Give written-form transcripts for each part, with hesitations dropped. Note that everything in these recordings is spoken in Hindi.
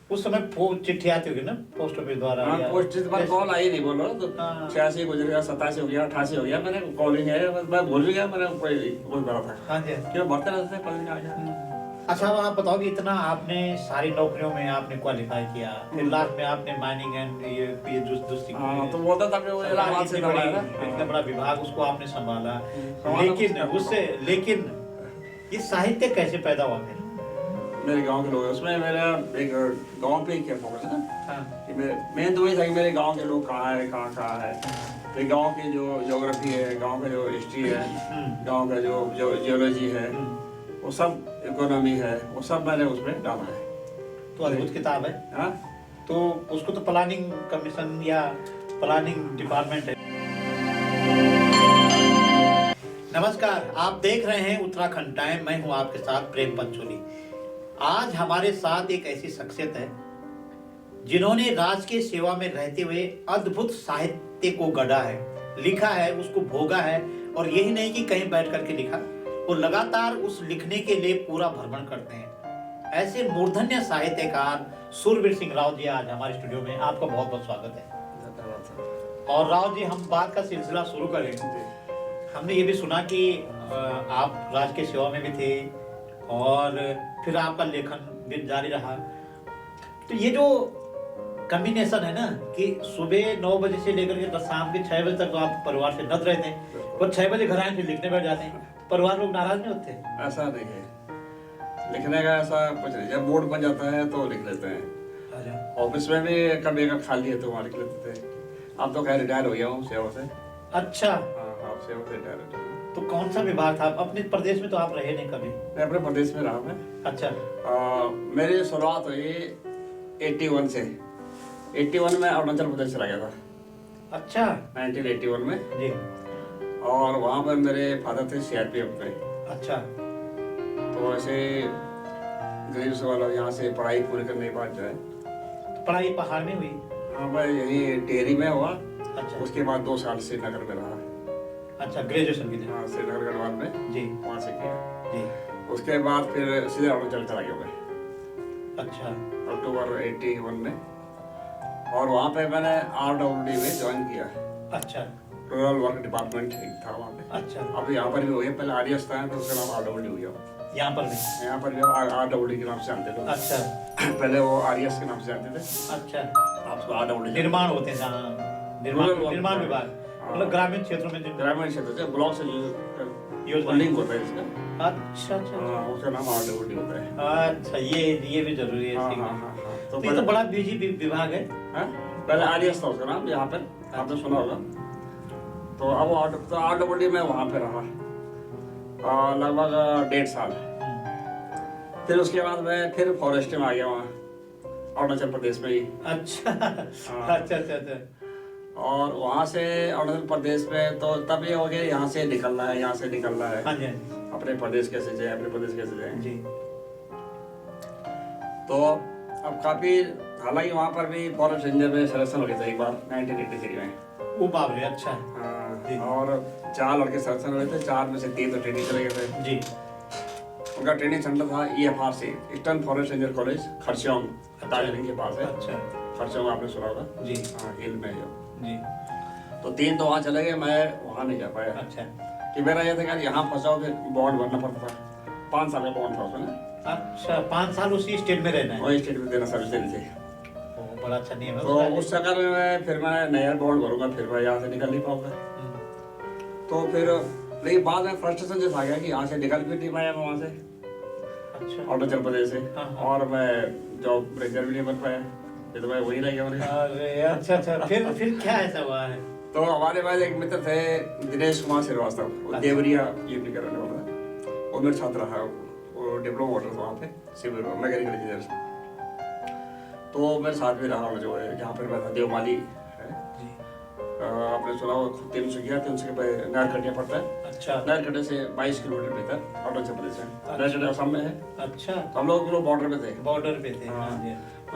उस समय चिट्ठी आती होगी ना पोस्ट ऑफिस द्वारा? हाँ, पोस्ट पर कॉल आई नहीं, बोलो तो 86 गुजर गया, 87 हो गया, 88 हो गया, मैंने कॉल ही नहीं आया, मैं भूल भी गया, मैंने कोई बड़ा था। हाँ जी, क्यों भरते रहते थे, पता नहीं आ गया। अच्छा अब आप बताओ कि इतना आपने सारी नौकरियों में आपने क्वालिफाई किया, फिर लास्ट में आपने माइनिंग एंड ये दूसरी तो बोलता था कि वो इलाहाबाद से दबाया इतना बड़ा विभाग उसको आपने संभाला, लेकिन ये साहित्य कैसे पैदा हुआ फिर? मेरे गांव के लोग, उसमें मेरा एक गांव पे क्या फोकस है ना, कि मेन तो वही था कि मेरे गांव के लोग कहाँ है, कहाँ है, तो गांव की जो ज्योग्राफी है, गांव का जो हिस्ट्री है, गांव का जो जियोलॉजी है, वो सब इकोनॉमी है, वो सब मैंने उसमें डाला है। तो अद्भुत किताब है। हाँ, तो उसको तो प्लानिंग कमीशन या प्लानिंग डिपार्टमेंट है। नमस्कार, आप देख रहे हैं उत्तराखंड टाइम, मैं हूं आपके साथ प्रेम पंचोली। आज हमारे साथ एक ऐसी शख्सियत है जिन्होंने राज की सेवा में रहते हुए अद्भुत साहित्य को गढ़ा है, लिखा है, उसको भोगा है, और यही नहीं कि कहीं बैठ करके लिखा, वो लगातार उस लिखने के लिए पूरा भ्रमण करते हैं। ऐसे मूर्धन्य साहित्यकार सुरवीर सिंह राव जी आज हमारे स्टूडियो में, आपका बहुत बहुत स्वागत है। और राव जी, हम बात का सिलसिला शुरू करें। हमने ये भी सुना कि आप राज की सेवा में भी थे और फिर आपका लेखन भी जारी रहा। तो ये जो कॉम्बिनेशन है ना कि सुबह 9 बजे से लेकर के शाम के 6 बजे तक तो आप परिवार से नद रहते हैं, और 6 बजे घर आए फिर लिखने बैठ जाते हैं, परिवार लोग नाराज नहीं होते? ऐसा नहीं है, लिखने का ऐसा कुछ नहीं, जब मूड बन जाता है तो लिख लेते हैं। ऑफिस में भी कभी अगर खाली है तो वहाँ लिख लेते थे। अब तो खैर रिटायर हो गया हूँ सेवा से। अच्छा, हाँ, सेवा से रिटायर हो गया। तो कौन सा विभाग था? अपने प्रदेश में तो आप रहे नहीं कभी? मैं अपने प्रदेश में रहा मैं। अच्छा। मेरी शुरुआत हुई 81 से। 81 में अरुणाचल प्रदेश चला गया था। अच्छा। 1981 में जी। और वहाँ पर मेरे फादर थे CRPF में। अच्छा। तो ऐसे ग्रेजुएशन वाला यहाँ से पढ़ाई पूरी करने के बाद जो है, तो पढ़ाई पहाड़ में हुई? हाँ, मैं यही टेहरी में हुआ। अच्छा। उसके बाद 2 साल श्रीनगर में रहा। अच्छा, ग्रेजुएशन के लिए? हाँ, श्रीनगर गढ़वाल में जी वहाँ से किया। जी। उसके बाद फिर सीधे अरुणाचल चला गया मैं। अच्छा। अक्टूबर 81 में, और वहाँ पे मैंने RWD में ज्वाइन किया। अच्छा। रूरल वर्क डिपार्टमेंट था वहाँ पे। अच्छा। अब यहाँ पर भी हो गया, पहले RS था तो उसका नाम RWD हो गया। यहाँ पर भी? यहाँ पर भी RWD के नाम से जानते थे। अच्छा। पहले वो RS के नाम से जानते थे। अच्छा। आप RWD निर्माण होते हैं जहाँ निर्माण विभाग, मतलब ग्रामीण क्षेत्रों में, ग्रामीण क्षेत्र से ब्लॉक से योजना लिंक होता है इसका। अच्छा अच्छा। उसका नाम RWD होता है। अच्छा, ये भी जरूरी है। हाँ। तो ये तो बड़ा बिजी विभाग है। पहले RS था उसका नाम, यहाँ पर आपने सुना होगा। तो अब RWD में वहाँ पे रहा लगभग 1.5 साल। फिर उसके बाद मैं फिर फॉरेस्ट में आ गया वहाँ अरुणाचल प्रदेश में ही। अच्छा। अच्छा अच्छा अच्छा। और वहाँ से अरुणाचल प्रदेश में तो तब ये हो गया, यहाँ से निकलना है, यहाँ से निकलना है। हाँ जी। अपने प्रदेश कैसे जाए, अपने प्रदेश कैसे जाए जी। तो अब काफी, हालांकि वहाँ पर भी फॉरेस्ट रेंजर में सिलेक्शन हो गया था एक बार 1983 में। वो बाप रे। अच्छा। हाँ, और 4 लड़के सिलेक्शन हुए थे, 4 में से 3 तो ट्रेनिंग चले गए थे। जी। उनका ट्रेनिंग सेंटर था EFRC, eastern forest ranger college, Kurseong, Darjeeling के पास है। अच्छा। खरसियोंग आपने सुना होगा जी। हाँ, हिल में है जी। तो 3 तो वहाँ चले गए, मैं वहाँ नहीं जा पाया। अच्छा। कि मेरा ये था कि यहाँ फंसाओ, फिर बॉन्ड भरना पड़ता था। 5 साल का बॉन्ड था उसमें। अच्छा, 5 साल उसी स्टेट में रहना है? वही स्टेट में देना, सर्विस देनी थी। बड़ा अच्छा नियम है। तो उस चक्कर में फिर मैं नया बॉन्ड भरूंगा, फिर मैं यहाँ से निकल नहीं पाऊंगा। तो फिर लेकिन बाद में फ्रस्ट्रेशन जैसा आ गया कि यहाँ से निकल भी नहीं पाया मैं वहाँ से। अच्छा। अरुणाचल प्रदेश से। और मैं जॉब रेंजर भी नहीं बन पाया, फिर तो मैं वही रह गया। अरे अच्छा अच्छा। फिर क्या ऐसा हुआ है? तो हमारे पास एक मित्र थे दिनेश कुमार श्रीवास्तव, वो देवरिया यूपी का रहने वाला था। वो मेरा छात्र रहा, वो डिप्लोमा होल्डर था वहाँ पे, सिविल मैकेनिकल इंजीनियर। तो मेरे साथ में रहा जो है, जहाँ पर मैं था, देवमाली है जी। आपने सुना वो 300 पे नारकटिया पड़ता है। अच्छा। नारकटिया से 22 किलोमीटर भीतर अरुणाचल प्रदेश है। नारकटिया असम में है। अच्छा। तो हम लोग बॉर्डर पे थे। बॉर्डर पे थे। हाँ।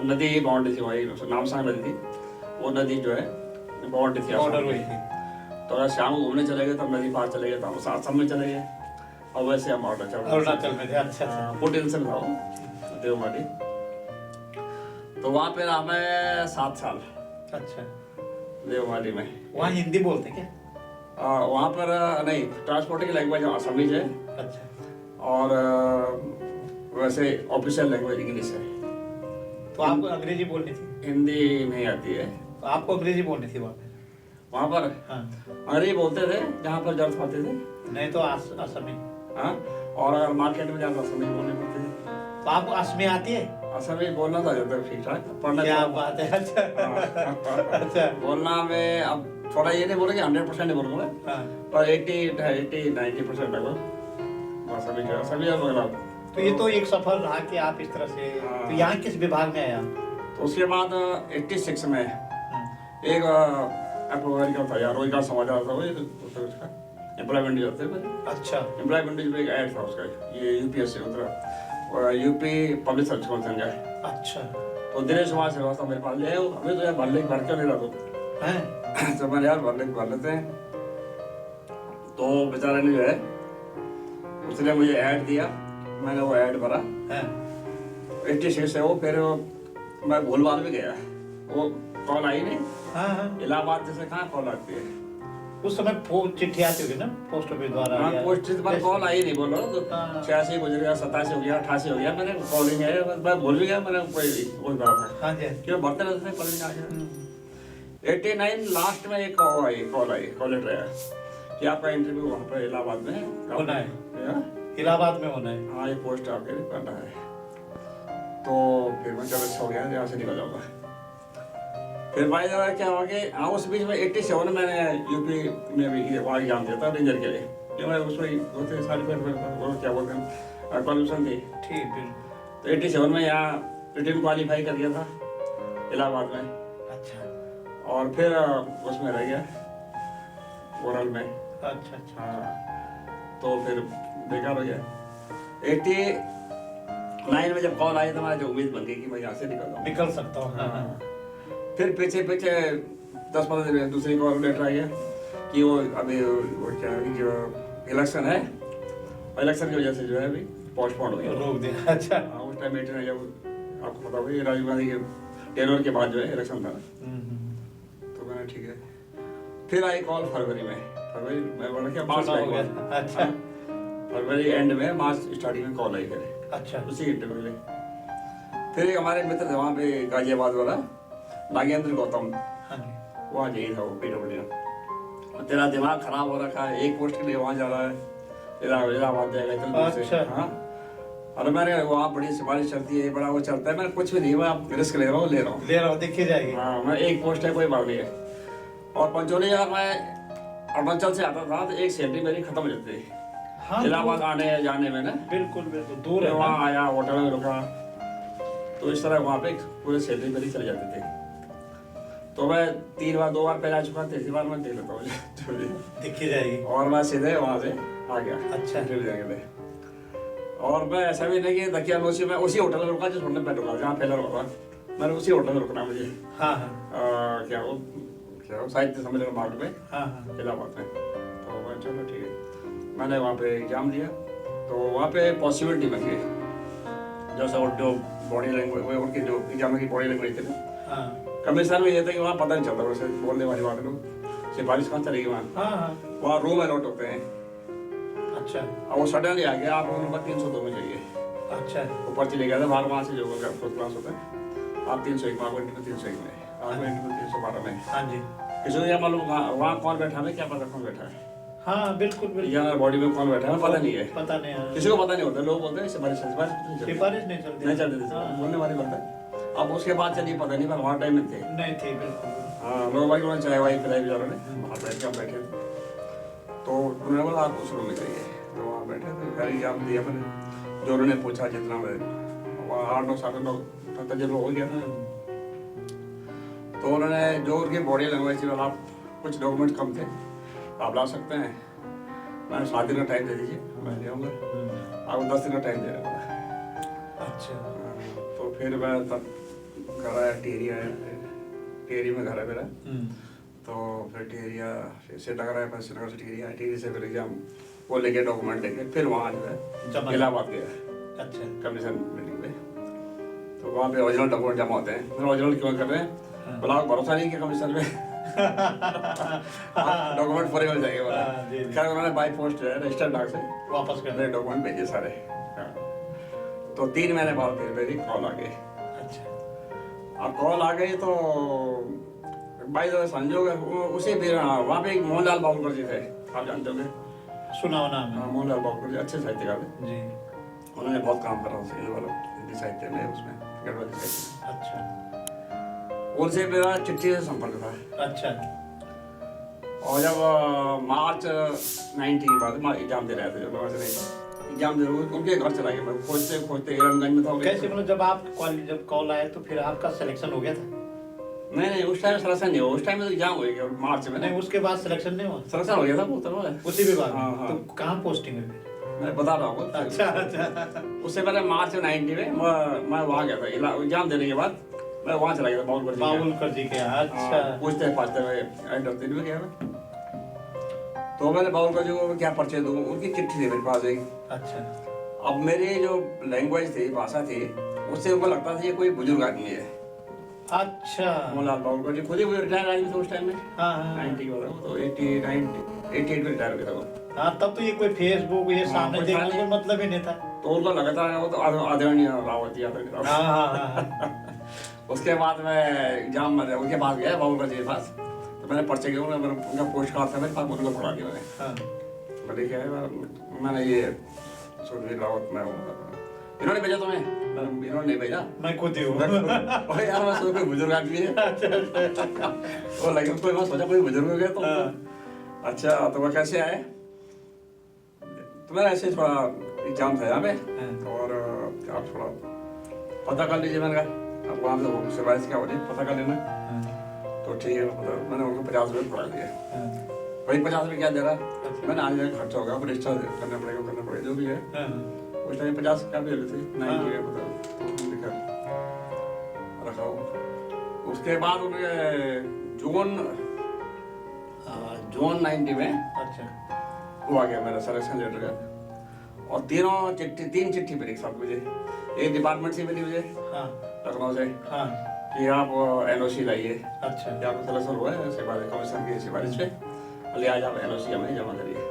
नदी बाउंड्री थी वही, नामसांग नदी थी, वो नदी जो है बाउंड्री थी, बॉर्डर वही थी। तो अगर शाम को घूमने चले गए तो हम नदी पार चले गए, तो हम असम में चले गए, और वैसे हम अरुणाचल में थे। अच्छा। 14 से था देवमाली। तो वहाँ पे रहा मैं 7 साल अच्छा, देवमाली में। वहाँ हिंदी बोलते क्या? वहाँ पर नहीं, ट्रांसपोर्ट की लैंग्वेज असमीज है अच्छा, और वैसे ऑफिशियल लैंग्वेज इंग्लिश है। तो आपको अंग्रेजी बोलनी थी? हिंदी नहीं आती है। तो आपको अंग्रेजी बोलनी थी वहाँ पे? वहाँ पर हाँ, अंग्रेजी बोलते थे जहाँ पर जरूरत पाते थे। नहीं तो असमी? हाँ, और अगर मार्केट में जाता असमी बोलने पड़ते थे। तो आपको असमी आती है? असमी बोलना था जब तक ठीक ठाक, पढ़ना क्या तो- बात है। अच्छा अच्छा, बोलना में अब थोड़ा ये नहीं बोलेंगे 100% नहीं बोलूँगा, हाँ। पर 80-90% लगभग असमी जो असमी और बंगला। तो ये तो एक सफर रहा कि आप इस तरह से, हाँ। तो यहाँ किस विभाग में आए आप? तो उसके बाद 86 में एक अप्रूवल का था यार, रोजगार समाचार था वो, ये तो उसका एम्प्लॉयमेंट जो होते हैं, अच्छा एम्प्लॉयमेंट में एक ऐड था उसका, ये यूपीएससी उतरा, यूपी पब्लिक सर्विस कमीशन का। अच्छा तो दिनेश कुमार श्रीवास्तव मेरे पास ले, हमें तो यार भर क्यों नहीं रहा तो हैं? तो मैंने यार भर लेते हैं। तो बेचारे ने जो है उसने मुझे ऐड दिया, मैंने वो ऐड भरा, हैं? 86 से वो, फिर मैं भूलभाल भी गया, वो कॉल आई नहीं। हाँ हाँ, इलाहाबाद जैसे कहाँ कॉल आती है, उस समय चिट्ठी आती होगी ना पोस्ट ऑफिस द्वारा? हाँ या- पोस्ट पर कॉल आई नहीं, बोलो तो हाँ। 86 गुजर गया, 87 हो गया, 88 हो गया, मैंने कॉलिंग है, मैं भूल भी गया, मैंने कोई बात था हाँ जी, हाँ जी। क्यों भरते रहते थे कॉलिंग आ जाए। हम्म। 89 लास्ट में एक कॉल आई, कॉल लेटर आया कि आपका इंटरव्यू वहाँ पर इलाहाबाद में होना है। हाँ? इलाहाबाद में होना है। हाँ, ये पोस्ट आपके लिए करना है। तो फिर मैं चलो अच्छा हो गया, यहाँ से निकल जाऊंगा। फिर भाई जरा क्या हुआ कि हाँ, उस बीच में 87 में मैंने यूपी में भी वहाँ एग्जाम दिया था रेंजर के लिए, कि मैं उसमें होते सर्टिफिकेट वो क्या बोलते हैं क्वालिफिकेशन थी। ठीक बिल्कुल। तो 87 में यहाँ रिटर्न क्वालिफाई कर दिया था इलाहाबाद में, अच्छा और फिर उसमें रह गया ओरल में। अच्छा अच्छा। हाँ, तो फिर बेकार हो गया। 89 में जब कॉल आई तो हमारी जो उम्मीद बन गई कि मैं यहाँ से निकल जाऊँ, निकल सकता हूँ। हाँ हाँ। फिर पीछे 10-15 दिन में दूसरी कॉल लेटर आ गया कि वो अभी वो क्या है, जो इलेक्शन है, इलेक्शन की वजह से जो है अभी पोस्टपोन हो गया। रोक दिया। अच्छा। हाँ, उस टाइम 89 जब आपको पता होगा राजीव गांधी के टेनर के बाद जो है इलेक्शन था, तो मैंने ठीक है। फिर आई कॉल फरवरी में बोला क्या मार्च चुनाव हो में, गया। अच्छा फरवरी एंड में, मार्च स्टार्टिंग में कॉल आई फिर अच्छा। उसी इंटरव्यू के लिए। फिर एक हमारे मित्र थे वहाँ पे गाजियाबाद वाला, नागेंद्र गौतम, हाँ जी। वहाँ यही था वो PW। तेरा दिमाग खराब हो रखा है, एक पोस्ट के लिए वहाँ जा रहा है, इलाहाबाद जाएगा इतने दूर से। अच्छा। हाँ, और मैंने वहाँ बड़ी सिफारिश चलती है, बड़ा वो चलता है, मैं कुछ भी नहीं, मैं आप रिस्क ले रहा हूँ। देखी जाएगी। हाँ, मैं एक पोस्ट है, कोई बात नहीं है। और पंचोली अगर मैं अरुणाचल से आता था तो एक सैलरी मेरी खत्म हो जाती थी हाँ, इलाहाबाद आने जाने में ना। बिल्कुल बिल्कुल दूर है। वहाँ आया, होटल में रुका, तो इस तरह वहाँ पे पूरे सैलरी मेरी चली जाती थी। तो मैं 2 बार पहले आ चुका, तीसरी बार मैं देख लेता हूँ देखी जाएगी। और मैं सीधे वहाँ से आ गया अच्छा। इंटरव्यू देने के लिए। और मैं ऐसा भी नहीं कि दकिया नोसी में उसी होटल में रुका जिस होटल में रुका, जहाँ पहले रुका मैंने उसी होटल में रुकना मुझे। हाँ हाँ क्या वो साहित्य सम्मेलन मार्ग में हाँ हाँ। इलाहाबाद में। तो मैं चलो ठीक है, मैंने वहाँ पे एग्जाम दिया। तो वहाँ पे पॉसिबिलिटी में थी जैसे वो जो बॉडी लैंग्वेज, उनकी जो एग्जाम की बॉडी लैंग्वेज थी ना, हाँ कमीशन में ये था कि वहाँ पता नहीं चलता वैसे बोलने वाली बात लोग, सिफारिश कहाँ चलेगी वहाँ, हाँ हाँ। वहाँ रूम अलॉट होते हैं। अच्छा अब वो सडनली आ गया, आप नंबर 302 में चाहिए, अच्छा। वो पर्ची ले गया था बाहर, वहाँ से जो फर्स्ट क्लास होता है, आप 301 में, आपको इंटरव्यू 301 में, आपको इंटरव्यू 312 में। हाँ जी। किसी को क्या मालूम वहाँ कौन बैठा है, क्या पता कौन बैठा है, हाँ बिल्कुल बिल्कुल। या बॉडी में कौन बैठा है पता नहीं है, पता नहीं है। किसी को पता नहीं होता। लोग बोलते हैं सिफारिश सिफारिश नहीं चलती। नहीं चलती थी, हाँ। बोलने वाली बात है। अब उसके बाद चलिए पता नहीं, पर वहाँ टाइम में थे। नहीं थी बिल्कुल। हाँ, लोग भाई उन्होंने चाय वाई पिलाई बेचारों ने, वहाँ बैठ के हम बैठे थे। तो उन्होंने बोला आप उस रूम में जाइए, तो वहाँ बैठे थे, घर एग्जाम दिया मैंने, जो उन्होंने पूछा जितना मैं, वहाँ 8-9 साढ़े 9 तजर्बा हो गया। तो उन्होंने जो उनकी बॉडी लैंग्वेज थी, आप कुछ डॉक्यूमेंट कम थे, आप ला सकते हैं, मैंने 7 दिन का टाइम दे दीजिए, मैं ले आऊँगा, आपको 10 दिन का टाइम दे रहा था। अच्छा। तो फिर मैं तब घर आया, टेहरी में घर है मेरा। तो फिर टेहरिया से नगर आया, मैं श्रीनगर से टेहरी से फिर एग्जाम वो लेके डॉक्यूमेंट लेके फिर वहाँ जो है जमा। इलाहाबाद गया अच्छा। कमीशन मीटिंग में। तो तो वहाँ पे ओरिजिनल डॉक्यूमेंट जमा होते हैं। मैंने ओरिजिनल क्यों कर रहे हैं, बोला भरोसा नहीं किया कमीशन में डॉक्यूमेंट पूरे हो जाएंगे बोला। खैर उन्होंने बाई पोस्ट जो है रजिस्टर्ड डाक से वापस कर मेरे डॉक्यूमेंट भेजे सारे। हाँ। तो 3 महीने बाद फिर मेरी कॉल आ गई। अच्छा। अब कॉल आ गई तो भाई जो संजोग है उसी फिर वहाँ पे एक मोहनलाल बाबूकर जी थे, आप जानते होंगे, सुना हो नाम है। मोहनलाल बाबूकर जी अच्छे साहित्यकार थे जी। उन्होंने बहुत काम करा उस हिंदी साहित्य में, उसमें गढ़वाली साहित्य में। अच्छा उनसे मेरा चिट्ठी से संपर्क था। अच्छा। और जब मार्च 90 के बाद एग्जाम दे रहे थे, जब एग्जाम दे रहे उनके घर चला गया मैं, खोजते खोजते हिरणगंज में था। कैसे मतलब जब आप जब कॉल आया तो फिर आपका सिलेक्शन हो गया था? नहीं उस टाइम सिलेक्शन नहीं हुआ, उस टाइम में तो एग्जाम हो गया मार्च में। नहीं उसके बाद सिलेक्शन नहीं हुआ? सिलेक्शन हो गया था वो तो उसी विभाग में? हाँ। तो कहाँ पोस्टिंग है? मैं बता रहा हूँ। अच्छा अच्छा। उससे पहले मार्च 90 में मैं वहाँ गया था एग्जाम देने के बाद, मैं वहाँ चला गया था बाबुलकर जी के यहाँ। अच्छा। पूछते पाछते हुए एंड में गया मैं, तो मैंने बाबुलकर जी को क्या परिचय दूँ, उनकी चिट्ठी थी मेरे पास एक। अच्छा। अब मेरी जो लैंग्वेज थी, भाषा थी, उससे उनको लगता था ये कोई बुजुर्ग आदमी है। अच्छा। मोहनलाल बाबुलकर जी खुद ही रिटायर आदमी थे उस टाइम में। हाँ 90 के बाद तो 88 में रिटायर हो गया था वो। हाँ तब तो ये कोई फेसबुक ये सामने कोई देखने था का नहीं। मतलब ही नहीं था। तो उनको लगता है वो तो आदरणीय रावत जी, आदरणीय रावत। हाँ हाँ हाँ। उसके बाद मैं एग्जाम में उनके पास गया बाबूकर जी के पास, तो मैंने पर्चे किया, उनका पोस्ट कार्ड था मेरे पास, उनको पढ़ा दिया मैंने। हाँ। बोले क्या है, मैंने ये सुधीर रावत मैं हूँ, इन्होंने भेजा तुम्हें? इन्होंने नहीं भेजा, मैं खुद ही हूँ। अरे यार मैं सोचा कोई बुजुर्ग आदमी है। वो लगे कोई, मैं सोचा कोई बुजुर्ग हो गया तो। अच्छा तो वह कैसे आए? तो मैं ऐसे थोड़ा एग्जाम था यहाँ पे, और आप थोड़ा पता कर लीजिए। मैंने कहा अब वहाँ पे सिफारिश क्या हो रही है, पता कर लेना। तो ठीक है, मैंने उनको 50 रुपये पढ़ा दिए। भाई 50 रुपये क्या दे रहा, मैंने आने जाने खर्चा होगा, रजिस्टर करना पड़ेगा जो भी है। उस टाइम 50 का भी थी, 90 का मतलब रखा हो। उसके बाद उनके जून 90 में अच्छा वो आ गया मेरा सिलेक्शन लेटर का, और तीन चिट्ठी मिली सब मुझे। एक डिपार्टमेंट से मिली मुझे लखनऊ से कि आप NOC लाइए, अच्छा कि आपको सिलेक्शन हुआ है कमीशन की सिफारिश पे, लिहाजा आप NOC हमें जमा करिए।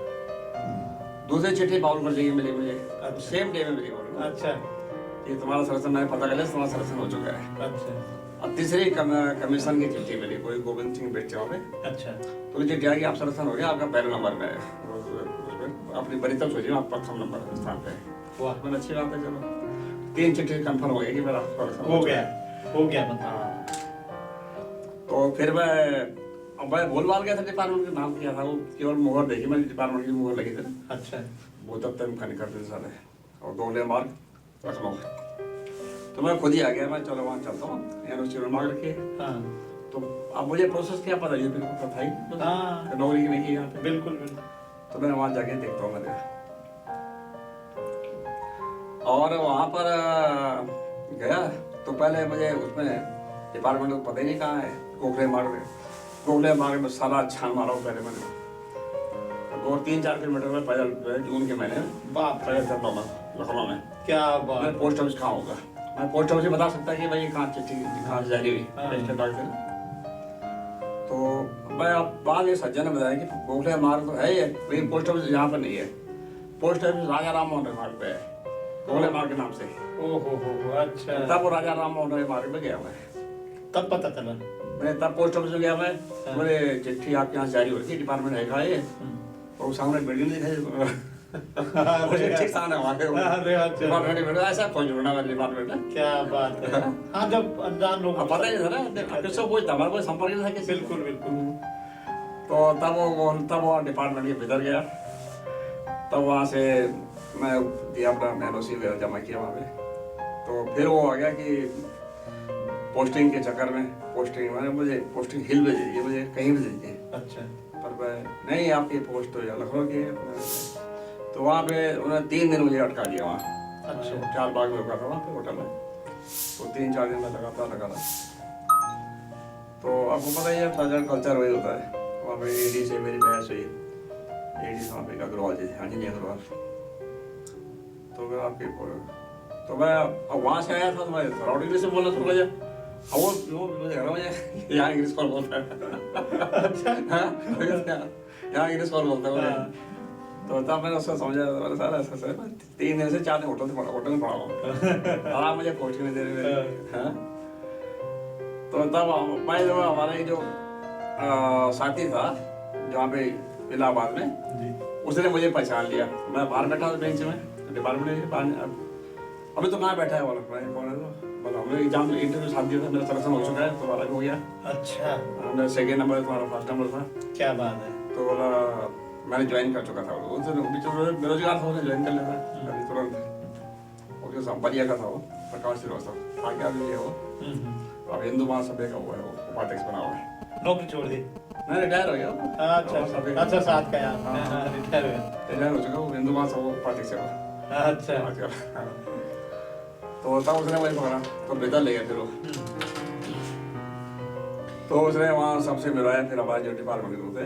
दूसरी चिट्ठी बाबुलकर जी की मिली मुझे, सेम डे में मिली। अच्छा कि तुम्हारा सिलेक्शन मैंने पता कर लिया, तुम्हारा सिलेक्शन हो चुका है। अच्छा। और तीसरी कमीशन की चिट्ठी मिली, कोई गोविंद सिंह बेचते वहाँ पे। अच्छा। तो चिट्ठी आई कि आप सिलेक्शन हो गया, आपका पहले नंबर में है, अपनी बड़ी तब सोचिए आप प्रथम नंबर स्थान पे। वाह मैंने अच्छी बात है, चलो 3 चिट्ठी कंफर्म हो गई कि मेरा सिलेक्शन हो गया मतलब। हाँ। तो फिर मैं भूल भाल गया था, डिपार्टमेंट का नाम किया था वो, केवल मोहर देखी मैंने, डिपार्टमेंट की मोहर लगी थी ना। अच्छा। वो तब तक खाने करते थे सारे, और 2 मार्क लखनऊ। तो मैं खुद ही आ गया, मैं चलो वहाँ चलता हूँ, NOC मार्क रखिए। तो अब मुझे प्रोसेस क्या पता, ये बिल्कुल पता ही नौकरी की नहीं की यहाँ पे। बिल्कुल बिल्कुल। तो मैं वहाँ जाके देखता हूँ मैंने, और वहाँ पर गया तो पहले मुझे उसमें डिपार्टमेंट को पता ही नहीं कहाँ है। गोखले मार्ग में सारा छान मारा हूँ पहले मैंने, और 3-4 किलोमीटर में पैदल जून के महीने में बाप पैदल चलता हूँ लखनऊ में। क्या बात। मैं पोस्ट ऑफिस कहाँ होगा, मैं पोस्ट ऑफिस से बता सकता कि भाई कहाँ चिट्ठी कहाँ से जारी हुई रजिस्टर डाक से। तो मैं अब बाद में सज्जन ने बताया कि गोखले मार्ग तो है, लेकिन पोस्ट ऑफिस यहाँ पर नहीं है। पोस्ट ऑफिस राजा राम मोहन मार्ग पे है, गोखले मार्ग के नाम से। ओहो अच्छा। तब वो राजा राम मोहन मार्ग पे गया मैं, तब पता चला। मैं तब पोस्ट ऑफिस में गया मैं, बोले चिट्ठी आपके यहाँ से जारी हो रही है, डिपार्टमेंट है कहाँ है? और सामने बिल्डिंग दिखाई, ठीक सामने डिपार्टमेंट ऐसा खोज ढूंढा मैंने डिपार्टमेंट में। क्या बात है। हाँ जब अनजान लोग पता ही नहीं था ना, किसको कोई हमारा कोई संपर्क नहीं था किसी। बिल्कुल बिल्कुल। तो तब वो डिपार्टमेंट के भीतर गया, तब वहाँ से मैं दिया अपना NOC वगैरह जमा किया वहाँ पे। तो फिर वो आ गया कि पोस्टिंग के चक्कर में मैंने मुझे पोस्टिंग हिल भेज दीजिए, मुझे कहीं भी दीजिए। अच्छा। पर मैं नहीं, आपकी पोस्ट तो लखनऊ की है। तो वहाँ पे उन्होंने 3 दिन मुझे अटका दिया वहाँ। अच्छा। 4 बाग में रुका था वहाँ पे होटल में, तो 3-4 दिन में लगा था। तो आपको पता ही है साधारण कल्चर वही होता है। वहाँ पे AD से मेरी बहस हुई, AD वहाँ पे अग्रवाल जी, अंजनी अग्रवाल। तो मैं आपकी तो मैं अब वहाँ से आया था तो मैं थोड़ा इंग्लिश में बोलना शुरू कर दिया। अब वो मुझे कह रहा मुझे यहाँ इंग्लिश कौन बोलता है। अच्छा यहाँ इंग्लिश कौन बोलता है मुझे। तो तब मैंने उसको समझा, मैंने सारा ऐसा ऐसा 3 दिन से 4 दिन होटल में पड़ा हूँ। आप मुझे पहुँच नहीं दे रहे। हाँ तो तब मैं जो हमारा जो साथी था जहाँ पे इलाहाबाद में जी। उसने मुझे पहचान लिया। मैं बाहर बैठा था बेंच में डिपार्टमेंट में। अभी तो कहाँ बैठा है बोला, मैं कौन है तो बोला हमने एग्जाम इंटरव्यू साथ दिया था, मेरा सिलेक्शन हो चुका है, तुम्हारा भी हो गया। अच्छा मेरा सेकेंड नंबर तुम्हारा फर्स्ट नंबर था। क्या बात है। तो बोला मैंने ज्वाइन कर चुका था। वो तो बेरोजगार था, उन्हें ज्वाइन कर लेता अभी तुरंत। वो जो संपरिया का था वो प्रकाश श्रीवास्तव आगे आगे वो अब हिंदू महासभा का वो है, वो उपाध्यक्ष बना हुआ है। नौकरी छोड़ दी। मैं रिटायर हो गया। अच्छा अच्छा साथ का यार रिटायर हो गया। रिटायर हो चुका हूँ, हिंदू महासभा उपाध्यक्ष है। अच्छा तो तब उसने वही पकड़ा तो बेहतर ले गया फिर वो। तो उसने वहाँ सबसे मिलाया, फिर हमारे जो डिपार्टमेंट के होते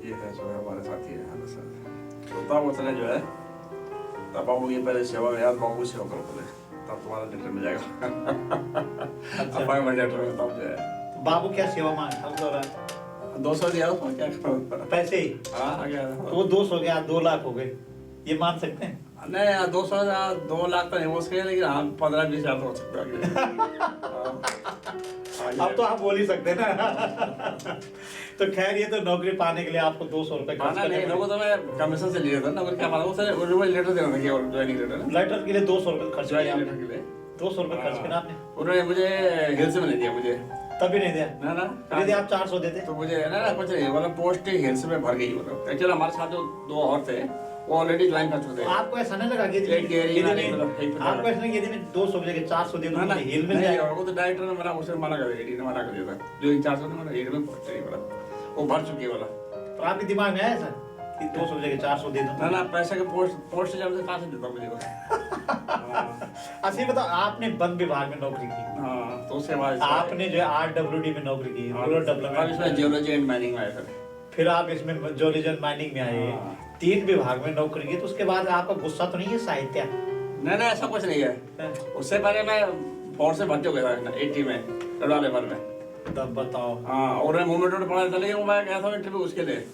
ये है जो है हमारे साथी है सर। तो तब उसने जो है तब बाबू ये पहले सेवा याद बाबू सेवा करो पहले, तब तुम्हारा लेटर मिल जाएगा। अपॉइंटमेंट लेटर में तब जो है बाबू क्या सेवा मांगता उस दौरान? 200 दिया उसको क्या करो पैसे ही? हाँ आ गया वो 200 हो गया, 2 लाख हो गए, ये मान सकते हैं? नहीं 200 2 लाख तो नहीं हो सके, लेकिन हाँ 15-20 हज़ार तो हो सकता है। अब तो आप बोल ही सकते हैं ना। तो खैर ये तो नौकरी पाने के लिए आपको 200 रुपए खर्च करने नहीं लोगों तो मैं कमीशन से लिया था ना, क्या मालूम उसने लेटर देना था क्या, ज्वाइनिंग लेटर लेटर के लिए 200 रुपए खर्च किया ज्वाइनिंग लेटर के लिए 200 रुपए खर्च किया आपने? उन्होंने मुझे हिल्स में नहीं दिया मुझे, तभी नहीं दिया ना यदि आप 400 देते तो मुझे ना कुछ नहीं, मतलब पोस्ट हिल्स में भर गई। मतलब एक्चुअली हमारे साथ जो 2 और थे वो ऑलरेडी ज्वाइन कर चुके थे। आपको ऐसा नहीं लगा कि आपको ऐसा नहीं कि यदि मैं 200 की जगह 400 दे दूं मुझे हिल मिल जाएगा? वो तो डायरेक्टर ने मना, उसे मना कर दिया, मना कर दिया था जो 400 ने मना, हिल में पहुंच वाला वो भर चुकी वाला। तो आपके दिमाग में आया ऐसा कि 200 की जगह 400 दे दूं? ना पैसे के पोस्ट जब से कहां से देता मुझे। असली बताओ, आपने वन विभाग में नौकरी की। हाँ तो उसके बाद आपने जो है RWD में नौकरी की, रूरल डेवलपमेंट, इसमें जियोलॉजी एंड माइनिंग में आया था। फिर आप इसमें जियोलॉजी एंड माइनिंग में आए, 3 विभाग में नौकरी की। तो उसके बाद आपका गुस्सा तो नहीं है साहित्य? नहीं ऐसा कुछ नहीं है। उससे पहले मैं फोर्स से भर्ती हो गया था 80 में लड़ा लेवल में। तब बताओ। हाँ और मैं मूवमेंट में पढ़ा था, लेकिन वो मैं गया था इंटरव्यू उसके लिए।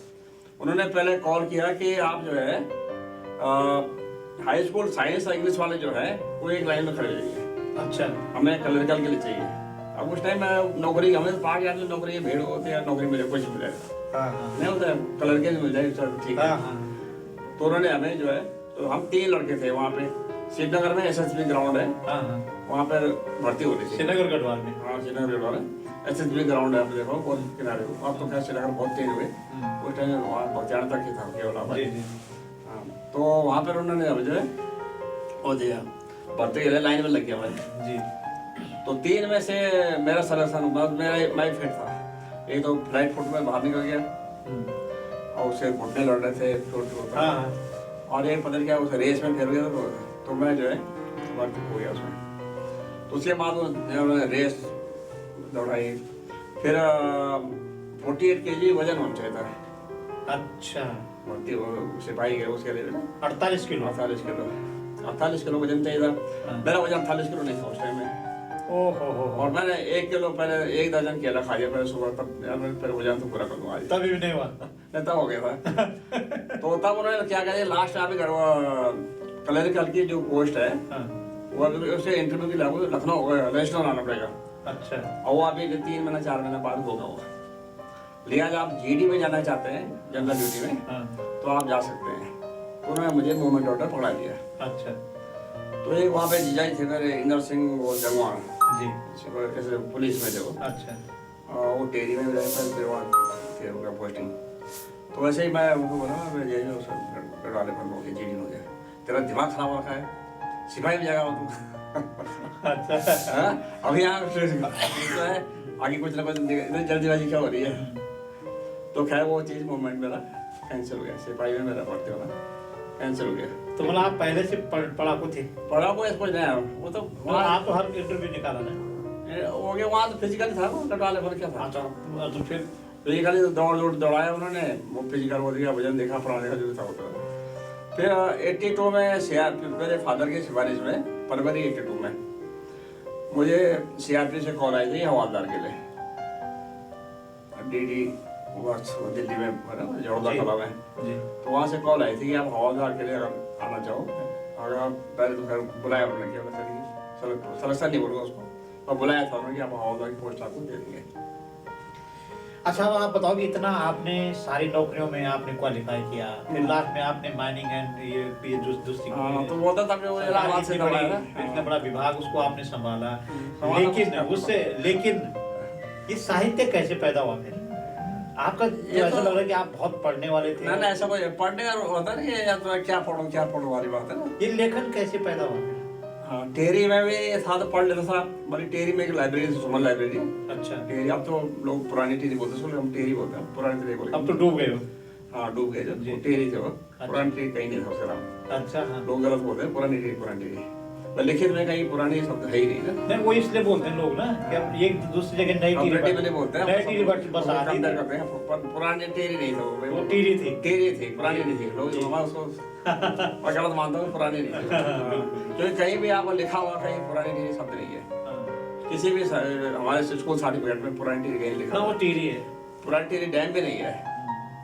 उन्होंने पहले कॉल किया कि आप जो है हाई स्कूल साइंस इंग्लिश वाले जो है वो एक लाइन में खड़े रहिए। अच्छा हमें क्लरिकल के लिए चाहिए। अब उस टाइम मैं नौकरी हमें 5 हज़ार की नौकरी भीड़ होती है, नौकरी मिले कुछ मिल जाएगा नहीं होता है, क्लरिकल मिल जाए चल ठीक है। तो उन्होंने हमें जो है, तो हम 3 लड़के थे वहाँ पे श्रीनगर में SSB ग्राउंड है, वहाँ पर भर्ती हो रही थी। श्रीनगर गढ़वाल में? हाँ श्रीनगर गढ़वाल है, SSB ग्राउंड है, आप देखो बहुत किनारे हो। अब तो खैर श्रीनगर बहुत तेज हुए, उस टाइम वहाँ बहुत ज़्यादा तक ही था केवल। हाँ तो वहाँ पर उन्होंने हमें जो है वो दिया, भर्ती के लिए लाइन में लग गया भाई जी। तो 3 में से मेरा सिलेक्शन मेरा मैं फिट था। एक तो फ्लाइट फुट में बाहर निकल गया और उससे घुटने लड़ रहे थे और एक पता नहीं क्या उसे रेस में फिर गया तो मैं जो है भर्ती हो गया उसमें। तो उसके बाद उन्होंने रेस दौड़ाई, फिर 48 kg वजन होना चाहिए था। अच्छा भर्ती हो सिपाही गए उसके लिए 48 किलो 48 किलो वजन चाहिए था। मेरा वजन 48 किलो नहीं था उस टाइम में। ओहो और मैंने 1 किलो पहले 1 दर्जन केला खा लिया पहले सुबह, तब मैं फिर वजन तो पूरा कर दूंगा आज। तभी भी नहीं हुआ? नहीं तब हो गया था। तो तब उन्होंने क्या कहा लास्ट अभी क्लरिकल की जो पोस्ट है वो अभी उसे इंटरव्यू के लिए लखनऊ रजिस्टर आना पड़ेगा। अच्छा और वो अभी 3 महीना 4 महीना बाद होगा वो। लिहाजा आप GD में जाना चाहते हैं जनरल ड्यूटी में तो आप जा सकते हैं। तो उन्होंने मुझे मूवमेंट ऑर्डर पकड़ा दिया। अच्छा तो एक वहाँ पे जीजाई थे मेरे इंदर सिंह वो जंगवान जी, ऐसे पुलिस में थे वो। अच्छा वो टेरी में रहे थे, फिर वहाँ थे उनका पोस्टिंग। तो वैसे ही मैं उनको बोला मैं यही गढ़वाले पर हो गया GD हो गया, तेरा दिमाग खराब रखा है, सिपाही में जाएगा वो तुम। अच्छा अभी यहाँ है आगे कुछ ना कुछ जल्दीबाजी क्या हो रही है। तो खैर वो चीज़ मूवमेंट मेरा कैंसिल हो गया, सिपाही में मेरा भर्ती होना कैंसिल हो गया। तो मतलब आप पहले से पढ़ाकू थे? पढ़ाकू ऐसा कुछ नहीं, वो तो वहाँ आपको हर इंटरव्यू निकाला ना हो गया। वहाँ तो फिजिकल था वो लटवाले पर क्या था। अच्छा तो फिर फिजिकली दौड़ाया उन्होंने, वो फिजिकल वो दिया, वजन देखा, पढ़ा देखा जो था होता। फिर 82 में मेरे फादर की सिफारिश में फरवरी 82 में मुझे सीआरपी से कॉल आई थी हवालदार के लिए, डीडी दिल्ली में जड़ोदा कला में। तो वहाँ से कॉल आई थी कि आप हवालदार के लिए अगर आना चाहो, अगर आप पहले तो खैर बुलाया उन्होंने किया सलेक्शन नहीं बोलूँगा उसको, और बुलाया था उन्होंने कि आप हवालदार की पोस्ट आपको दे देंगे। अच्छा, अब आप बताओ कि इतना आपने सारी नौकरियों में आपने क्वालिफाई किया, फिर लास्ट में आपने माइनिंग एंड ये दूसरी तो वो था तब वो इलाहाबाद से इतना बड़ा विभाग उसको आपने संभाला, लेकिन ये साहित्य कैसे पैदा हुआ फिर आपका? ये ऐसा तो- लग रहा है कि आप बहुत पढ़ने वाले थे। ना ऐसा कोई पढ़ने का होता नहीं है, या तो क्या पढ़ो वाली बात है ना। ये लेखन कैसे पैदा हुआ? हाँ, टेरी में भी था तो पढ़ लेता था। हमारी टेरी में एक लाइब्रेरी थी, सुमन लाइब्रेरी। अच्छा, टेरी अब तो लोग पुरानी टेरी बोलते हैं, हम टेरी बोलते हैं, पुरानी टेरी बोलते हैं। अब तो डूब गए हो। हाँ, डूब गए जब टेरी थे वो। पुरानी टेरी कहीं नहीं था उसका नाम। अच्छा, हाँ, लोग गलत बोलते हैं, पुरानी टेरी। लिखित में कहीं पुरानी शब्द है ही नहीं ना। नहीं वो इसलिए बोलते हैं लोग ना कि अब एक दूसरी जगह नई टीरी बोलते हैं, नई टीरी बस आती कंपेयर थी। करते हैं, पर पुरानी टेरी नहीं था वो टीरी थी, टेरी थी, पुरानी नहीं थी। लोग हमारा उसको मैं गलत मानता हूँ, पुरानी नहीं थी। क्योंकि कहीं भी आपको लिखा हुआ कहीं पुरानी टेरी शब्द नहीं है। किसी भी हमारे स्कूल सर्टिफिकेट में पुरानी टेरी कहीं लिखा वो टीरी है। पुरानी टेरी डैम भी नहीं है।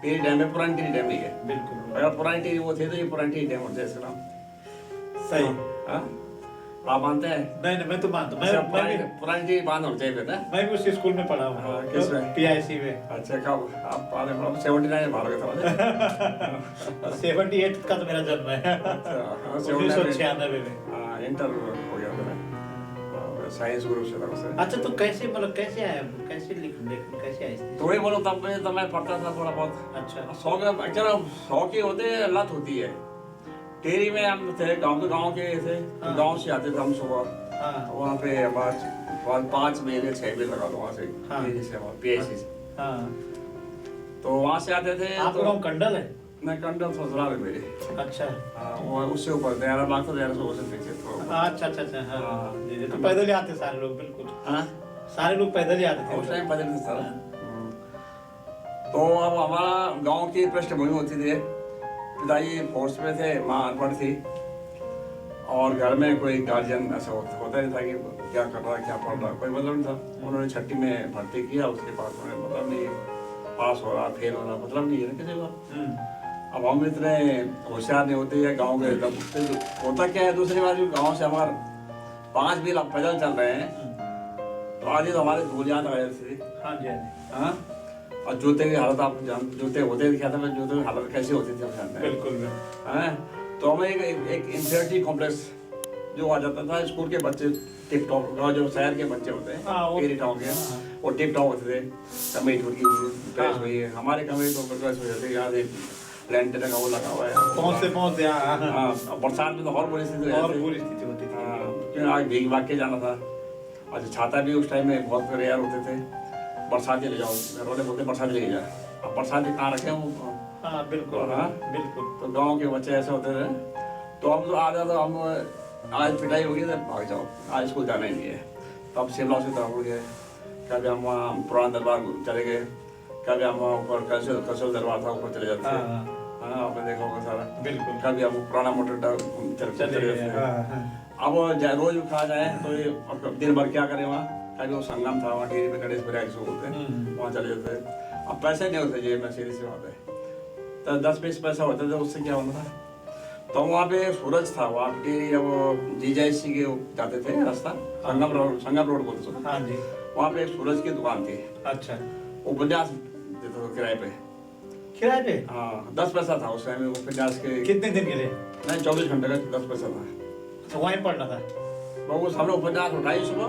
टेरी डैम में पुरानी टेरी डैम नहीं है। बिल्कुल, अगर पुरानी टेरी वो थे तो ये पुरानी टेरी डैम होता है इसका नाम। सही। हाँ, आप मानते हैं? नहीं, मैं तो मानता हूँ। पुरानी टेरी बांध होना चाहिए ना। मैं भी उसी स्कूल में पढ़ा हूँ। हाँ, किसमें? पीआईसी में। अच्छा, कब आप पाले? 79 भाग था। 78 का तो मेरा जन्म है। 1996 में। हाँ, इंटर हो गया मेरा, साइंस ग्रुप से था उससे। अच्छा, तो कैसे मतलब कैसे आया, कैसे आए? तो वही बोलो, तब मैं पढ़ता था थोड़ा बहुत। अच्छा, शौक ही होते, लत होती है। टेरी में हम थे, गांव के थे। हाँ। गांव से आते थे हम सुबह। हाँ, वहाँ पे 5 महीने 6 महीने लगा लो वहाँ से। हाँ। टेरी से पीआईसी से। हाँ। तो वहाँ से आते थे। आपका तो गाँव कंडल है? मैं कंडल ससुराल है मेरे। अच्छा, हाँ, वो उससे ऊपर दयारा बाग था, दयारा से वो से पीछे थोड़ा। अच्छा, हाँ, हाँ। जी, तो पैदल ही आते सारे लोग। बिल्कुल, हाँ, सारे लोग पैदल ही आते थे उस टाइम पैदल था। तो अब हमारा गांव की पृष्ठभूमि होती थी, पिताजी फोर्स में थे, माँ अनपढ़ थी, और घर में कोई गार्जियन ऐसा होता नहीं था कि क्या कर रहा है, क्या पढ़ रहा है, कोई मतलब नहीं था। उन्होंने छठी में भर्ती किया, उसके बाद उन्हें मतलब नहीं पास हो रहा फेल हो रहा, मतलब नहीं है ना किसी को। अब हम इतने होशियार नहीं होते हैं गाँव के, तब होता क्या है, दूसरी बार गाँव से हमारे 5 मील पैदल चल रहे हैं, तो आधी तो हमारे धूल याद आ जाती थी। हाँ जी, हाँ, और जूते की हालत आप जूते होते दिखा था, मैं जूते की हालत कैसी होती थी हम जानते हैं। बिल्कुल। हाँ, तो हमें एक इंफीरियरिटी कॉम्प्लेक्स जो आ जाता था। स्कूल के बच्चे टिप टॉप, जो शहर के बच्चे होते हैं, टेरी टाउन के, वो टिप टॉप होते थे। कमेटी उनकी ड्रेस हुई है, हमारे कमेटी तो ड्रेस हो जाती है, यहाँ से लेंटर का वो लगा हुआ है, पहुँच गया। हाँ, बरसात में तो और बुरी स्थिति होती थी। क्योंकि आज भीग भाग के जाना था। और छाता भी उस टाइम में बहुत रेयर होते थे। बरसाती ले जाओ, घर वाले बोलते बरसाती ले जा, अब बरसाती कहाँ रखे वो। हाँ, बिल्कुल। हाँ, बिल्कुल। तो गांव के बच्चे ऐसे होते थे। तो हम तो आ जाते, हम आज पिटाई होगी तो भाग जाओ, आज स्कूल जाना ही नहीं है। तब शिमला से तरफ हो गए, कभी हम वहाँ पुराना दरबार चले गए, कभी हम वहाँ ऊपर कसोल दरबार था, ऊपर चले जाते थे। हाँ, आपने देखा होगा सारा। बिल्कुल। कभी हम पुराना मोटर चले जाते थे। अब रोज खा जाए तो दिन भर क्या करें वहाँ। कभी वो संगम था, वहाँ टेरी में गणेश विराग से होते हैं, वहाँ चले जाते हैं। अब पैसे नहीं होते जेब में, सीधी सी बात है। तो 10-20 पैसा होते थे, उससे क्या होता था। तो वहाँ पे सूरज था, वहाँ टेरी जब जीजाईसी के जाते थे रास्ता, संगम रोड बोलते थे। हाँ जी, वहाँ पे एक सूरज की दुकान थी। अच्छा, वो उपन्यास देते थे किराए पे। हाँ, 10 पैसा था उस टाइम उपन्यास के। कितने दिन के लिए? नहीं, 24 घंटे का 10 पैसा था। तो वहीं पढ़ना था। वो हम लोग उपन्यास उठाई सुबह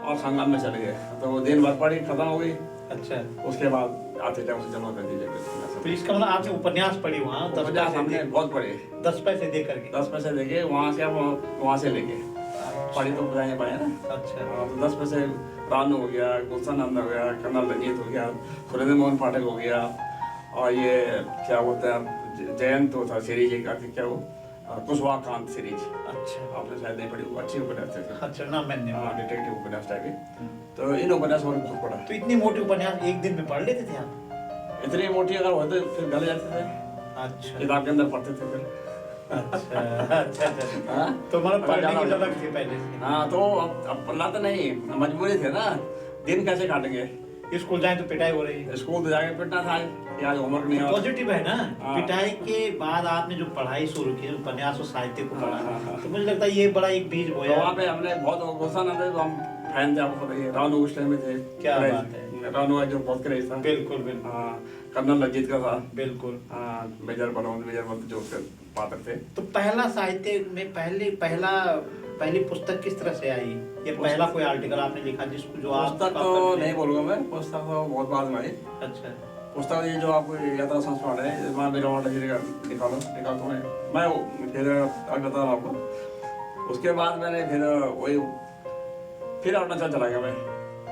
और संगम में चले गए, तो वो दिन भर पढ़ी, खत्म हो गई। अच्छा, उसके बाद आते टाइम से जमा कर दीजिए। तो इसका मतलब आपने उपन्यास पढ़ी वहाँ? 10 पैसे हमने बहुत पढ़े, 10 पैसे दे करके। 10 पैसे देके वहाँ से, हम वहाँ से लेके पढ़ी तो बताए पाए ना। अच्छा, तो 10 पैसे रानू हो गया, गुलशन हो गया, कर्नल रंजीत हो गया, सुरेंद्र मोहन पाठक हो गया, और ये क्या बोलते हैं जयंत था सीरीज, एक क्या वो कुशवाकांत सीरीज। अच्छा, आपने शायद नहीं पढ़ी, अच्छी उपन्यास थे। अच्छा, ना मैंने। हाँ, डिटेक्टिव उपन्यास टाइप। तो इन उपन्यास और बहुत पढ़ा। तो इतनी मोटी उपन्यास एक दिन में पढ़ लेते थे आप? इतनी मोटी अगर होते फिर गले जाते थे। अच्छा, किताब के अंदर पढ़ते थे फिर। अच्छा अच्छा अच्छा। हाँ? तो मतलब पढ़ने ज्यादा की हो जाता। ललक थी पहले से। हाँ, तो अब पढ़ना तो नहीं, मजबूरी थे ना, दिन कैसे काटेंगे। स्कूल जाए तो पिटाई हो रही है। स्कूल तो जाके पिटना था कि आज होमवर्क नहीं हुआ। पॉजिटिव है ना। हाँ। पिटाई के बाद आपने जो पढ़ाई शुरू की, उपन्यास और साहित्य को हाँ, पढ़ा, हाँ, हाँ। तो मुझे लगता है ये बड़ा एक बीज तो बोया। वहाँ पे हमने बहुत गुस्सा न थे, तो हम फैन थे, आपको पता ही है, रानू उस टाइम में थे। क्या क्रेज। बात है। रानू का जो बहुत क्रेज था। बिल्कुल बिल्कुल हाँ, कर्नल रंजीत का था। बिल्कुल। हाँ, मेजर बलवंत जो उसके पात्र थे। तो पहला साहित्य में पहली पुस्तक किस तरह से आई? ये पहला कोई आर्टिकल आपने लिखा जिसको जो आप पुस्तक तो नहीं बोलूंगा मैं, पुस्तक तो बहुत बाद में आई। अच्छा पुस्तक ये जो आपको यात्रा संस्मरण है, वहाँ मेरा वहाँ निकालो तो मैं फिर आगे बता रहा हूँ आपको। उसके बाद मैंने फिर अरुणाचल चला गया मैं।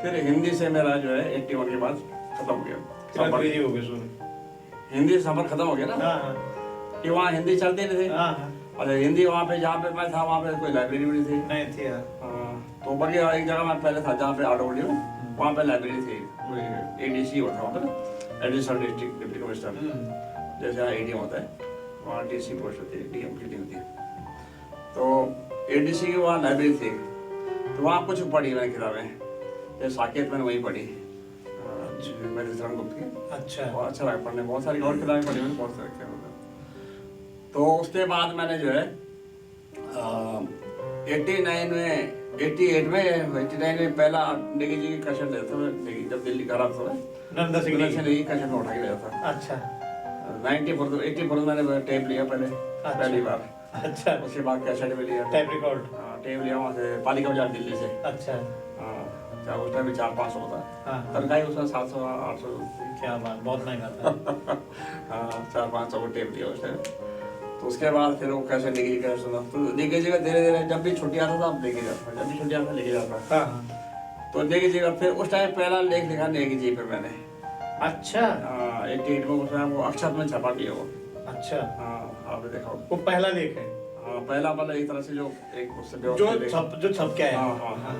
फिर हिंदी से मेरा जो है 81 के बाद खत्म हो गया। फिर अंग्रेजी हो गए शुरू। हिंदी सफर खत्म हो गया ना, हाँ हाँ कि वहाँ हिंदी चलती नहीं थी। हाँ हाँ। और हिंदी वहाँ पे जहाँ पे मैं था वहाँ पे कोई लाइब्रेरी भी नहीं थी। नहीं थी हाँ। तो बल्कि एक जगह मैं पहले था जहाँ पे आडोडी में, वहाँ पे लाइब्रेरी थी, कोई एडीसी होता वहाँ पे ना, एडिशनल डिस्ट्रिक्ट डिप्टी कमिश्नर, जैसे यहाँ एडीएम होता है, वहाँ डीसी पोस्ट होती है, डीएम की होती है। तो एडीसी की वहाँ लाइब्रेरी थी, तो वहाँ कुछ पढ़ी मैंने किताबें, जैसे साकेत मैंने वही पढ़ी, मेरे शरण गुप्त की। अच्छा। बहुत अच्छा लगा पढ़ने, बहुत सारी और किताबें पढ़ी मैंने, बहुत सारे किताबें। तो उसके बाद मैंने जो है 89 में पहला नेगी जी की कैसेट लेता था, जब दिल्ली का रहा था, नंदा सिंह नेगी की कैसेट में उठा के लिया था। अच्छा 84 मैंने टेप लिया पहली बार। अच्छा। उसके बाद कैसेट में लिया, टेप रिकॉर्ड। टेप लिया वहाँ से पालिका बाजार दिल्ली से। अच्छा। हाँ, उस टाइम में 400-500 होता, हाँ। तनख्वाही उसमें 700-800 क्या बात, बहुत महंगा था। हाँ, 400-500 को टेप लिया उस टाइम। तो उसके बाद फिर वो कैसे लेके कैसे सुना, तो लेके जगह धीरे धीरे जब भी छुट्टी आता था अब लेके जाता, जब भी छुट्टी आता लेके जाता। हाँ। तो लेके जगह फिर उस टाइम पहला लेख लिखा नेगी जी पे मैंने। अच्छा। 88 में उसमें वो अक्षत में छपा दिया वो। अच्छा। हाँ, आपने देखा वो पहला लेख है। हाँ, पहला मतलब एक तरह से जो एक उससे जो छप के आया। हाँ हाँ हाँ,